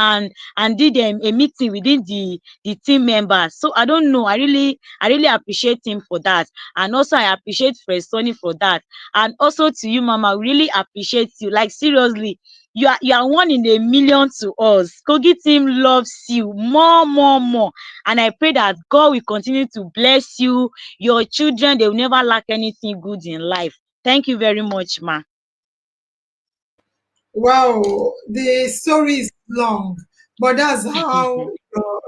did a meeting within the team members. So I don't know, I really appreciate him for that, and also I appreciate Fred Sonny for that, and also to you mama, we really appreciate you, like seriously. You are 1 in a million to us. Kogi team loves you more, and I pray that God will continue to bless you, your children, they will never lack anything good in life. Thank you very much, ma. Wow, the story is long, but that's how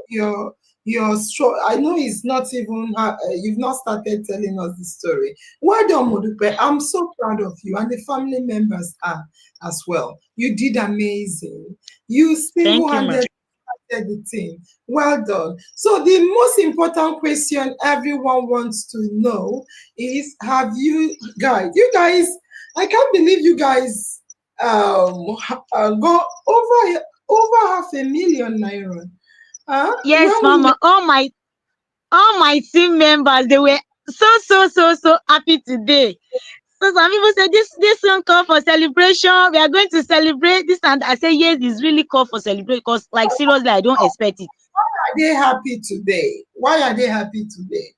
your I know it's not even you've not started telling us the story. Well done, Modupe. I'm so proud of you, and the family members are as well. You did amazing. You Thank you, ma. single-handed started the thing. Well done. So the most important question everyone wants to know is: have you guys? I can't believe you guys go over 500,000 naira. Yes, When we were mama. All my team members, they were so happy today. So some people say this one call for celebration. We are going to celebrate this, and I say yes, it's really call for celebration, because like seriously, I don't expect it. are they happy today? Why are they happy today?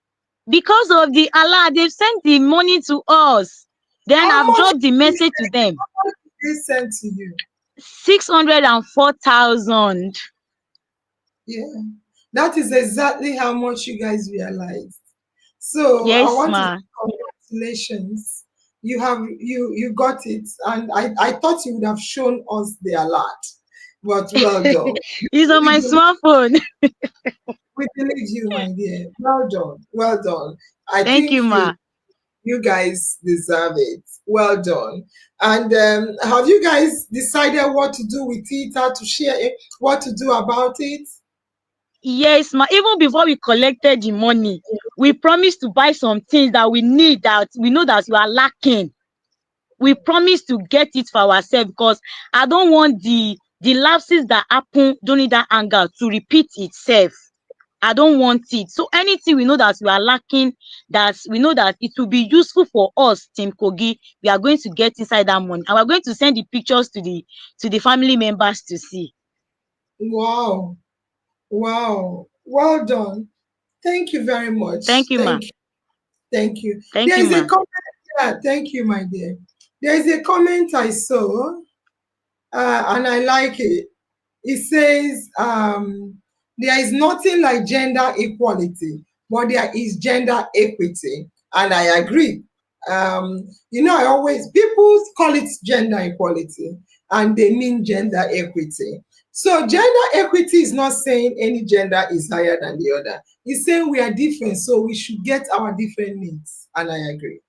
Because of the Allah, they've sent the money to us. Then How I've much dropped the message to them. did they send to you? 604,000. Yeah, that is exactly how much you guys realized. So I Yes, want to say ma. congratulations. You got it, and I thought you would have shown us the alert, but well done. It's on my smartphone. We believe you, my dear. Well done. Well done. I Thank you, think ma. you guys deserve it. Well done. And have you guys decided what to do with it, how to share it, what to do about it? Yes, ma. Even before we collected the money, we promised to buy some things that we need, that we know that we are lacking. We promised to get it for ourselves, because I don't want the lapses that happen during that anger to repeat itself. I don't want it. So anything we know that we are lacking, that we know that it will be useful for us, Team Kogi, we are going to get inside that money, and we're going to send the pictures to the family members to see. Wow. Wow. Well done. Thank you very much. Thank you, ma. Thank you. Thank There you, is a ma. comment. Yeah, thank you, my dear. There is a comment I saw, and I like it. It says, there is nothing like gender equality, but there is gender equity. And I agree. I always, people call it gender equality and they mean gender equity. So, gender equity is not saying any gender is higher than the other. It's saying we are different, so we should get our different needs. And I agree.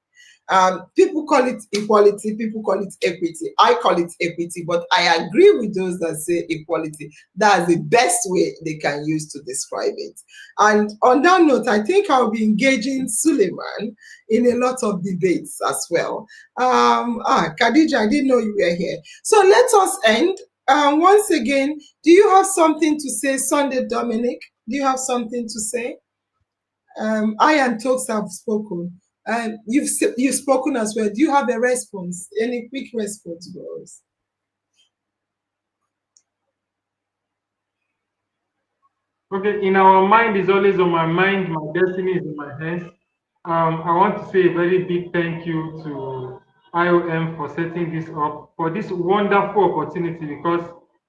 People call it equality, people call it equity. I call it equity, but I agree with those that say equality. That's the best way they can use to describe it. And on that note, I think I'll be engaging Suleiman in a lot of debates as well. Khadija, I didn't know you were here. So let us end. Once again, do you have something to say, Sunday Dominic? Do you have something to say? I and Talks have spoken. You've spoken as well. Do you have a response? Any quick response for us? Okay, in our mind is always on my mind, my destiny is in my hands. I want to say a very big thank you to IOM for setting this up, for this wonderful opportunity, because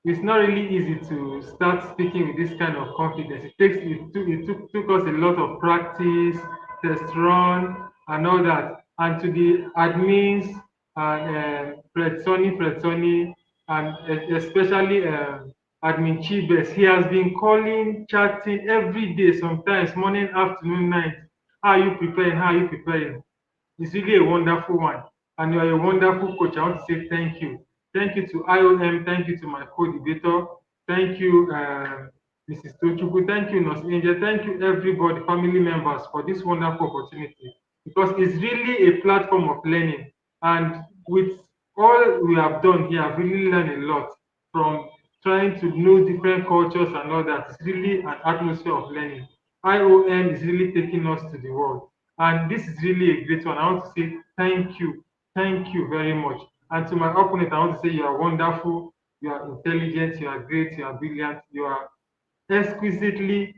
it's not really easy to start speaking with this kind of confidence. It took us a lot of practice, test run, and all that. And to the admins and Fred Sonny, and especially admin Chibes, he has been calling, chatting every day, sometimes morning, afternoon, night. How are you preparing? How are you preparing? It's really a wonderful one. And you are a wonderful coach. I want to say thank you. Thank you to IOM. Thank you to my co-debater. Thank you, Mrs. Tochukwu. Thank you, Nurse Angel. Thank you, everybody, family members, for this wonderful opportunity. Because it's really a platform of learning. And with all we have done here, I've really learned a lot from trying to know different cultures and all that. It's really an atmosphere of learning. IOM is really taking us to the world. And this is really a great one. I want to say thank you. Thank you very much. And to my opponent, I want to say you are wonderful, you are intelligent, you are great, you are brilliant, you are exquisitely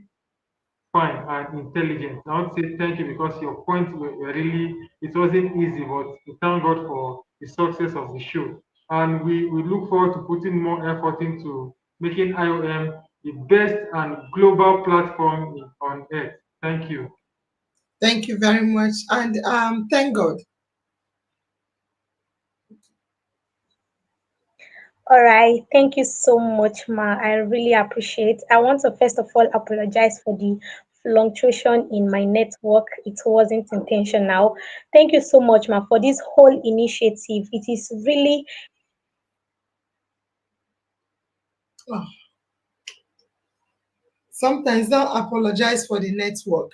fine and intelligent. I want to say thank you because your points were really, it wasn't easy, but we thank God for the success of the show. And we look forward to putting more effort into making IOM the best and global platform on earth. Thank you. Thank you very much. And thank God. All right, thank you so much, Ma. I really appreciate. I want to first of all apologize for the fluctuation in my network. It wasn't intentional. Thank you so much, Ma, for this whole initiative. It is really Oh. Sometimes don't apologize for the network.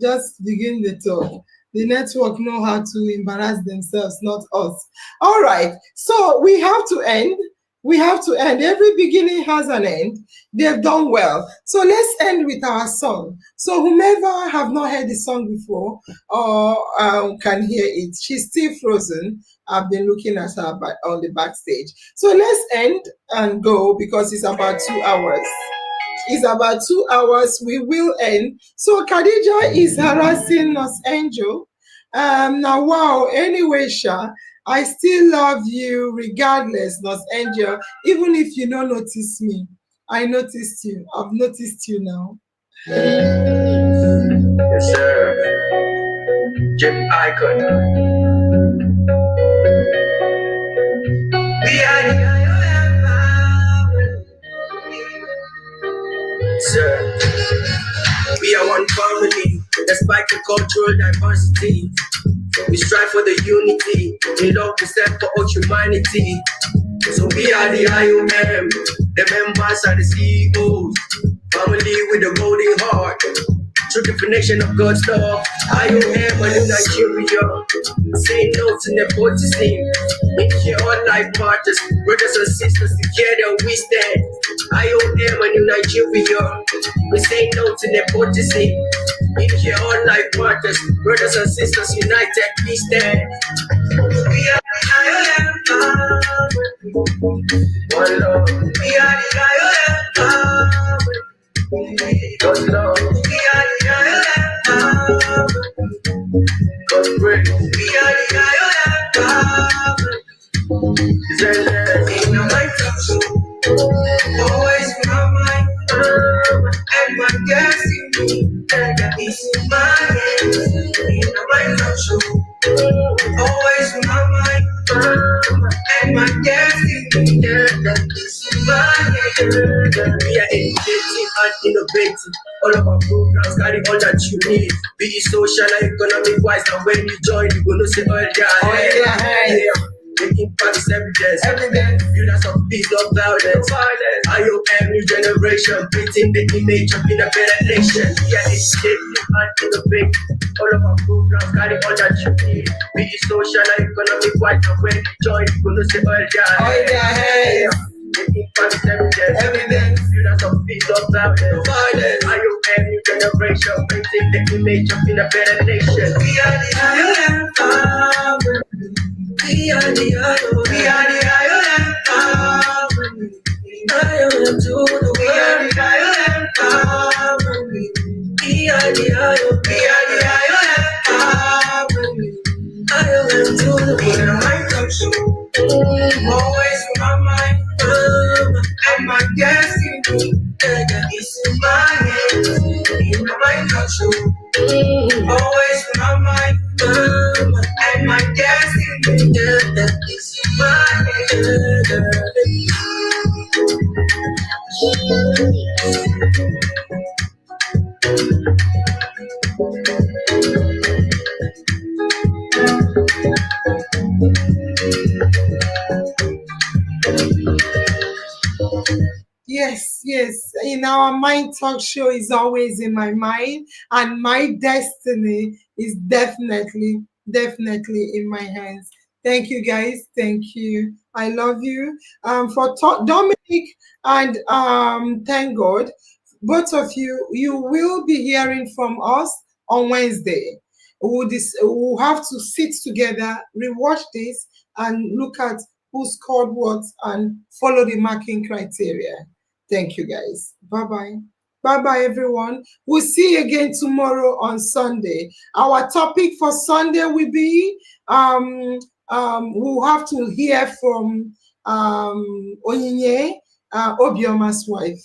Just begin the talk. The network know how to embarrass themselves, not us. All right. So we have to end. We have to end. Every beginning has an end. They've done well. So let's end with our song. So whomever have not heard the song before or can hear it, she's still frozen. I've been looking at her on the backstage. So let's end and go because it's about 2 hours. It's about 2 hours. We will end. So Khadija is harassing us, Angel. Now, wow. Anyway, Sha, I still love you regardless, Nos Angel. Even if you don't notice me, I noticed you. I've noticed you now. Yes, sir. Jim Icon. We are the sir. We are one family, despite the cultural diversity. We strive for the unity, in love we stand for all humanity. So we are the IOM, the members are the CEOs, family with a golden heart, true definition of God's love. IOM and in Nigeria, say no to nepotism. In here all life matters, brothers and sisters together we stand. IOM and in Nigeria, we say no to nepotism. In here all life matters, brothers and sisters united we stand. We are the IOM, one love. We are the IOM, God's love. We are the IOM, God's grace. We are the IOM, in your mind, always in my mind, and my destiny is in my hands. In your mind, always in my mind, and my destiny is in my hands. We are educating and innovating. All of our programs carry all that you need. Be it social and economic wise, and when you join, you gonna say, oh yeah. The impact is evidence. Builders of peace, not violence. IOM, new generation, painting the image of being a better nation. We are educating and innovating. All of our programs carry all that you need. Be it social and economic wise, and when you join, you gonna say, oh yeah. The impact is evidence. Builders of peace, not violence. IOM, new generation, painting the image of being a better nation. We are the IOM. We are the IOM. We are the IOM. IOM to the world. We are the IOM. We are the IOM. We are the IOM. IOM to the world. My culture, always in my mind, It's Yes, yes. In our Mind Talk show is always in my mind, and my destiny is definitely in my hands. Thank you, guys. Thank you. I love you. Dominic and thank God, both of you, you will be hearing from us on Wednesday. We'll have to sit together, rewatch this, and look at who scored what and follow the marking criteria. Thank you, guys. Bye-bye. Bye-bye, everyone. We'll see you again tomorrow on Sunday. Our topic for Sunday will be, we'll have to hear from Onyinye, Obioma's wife.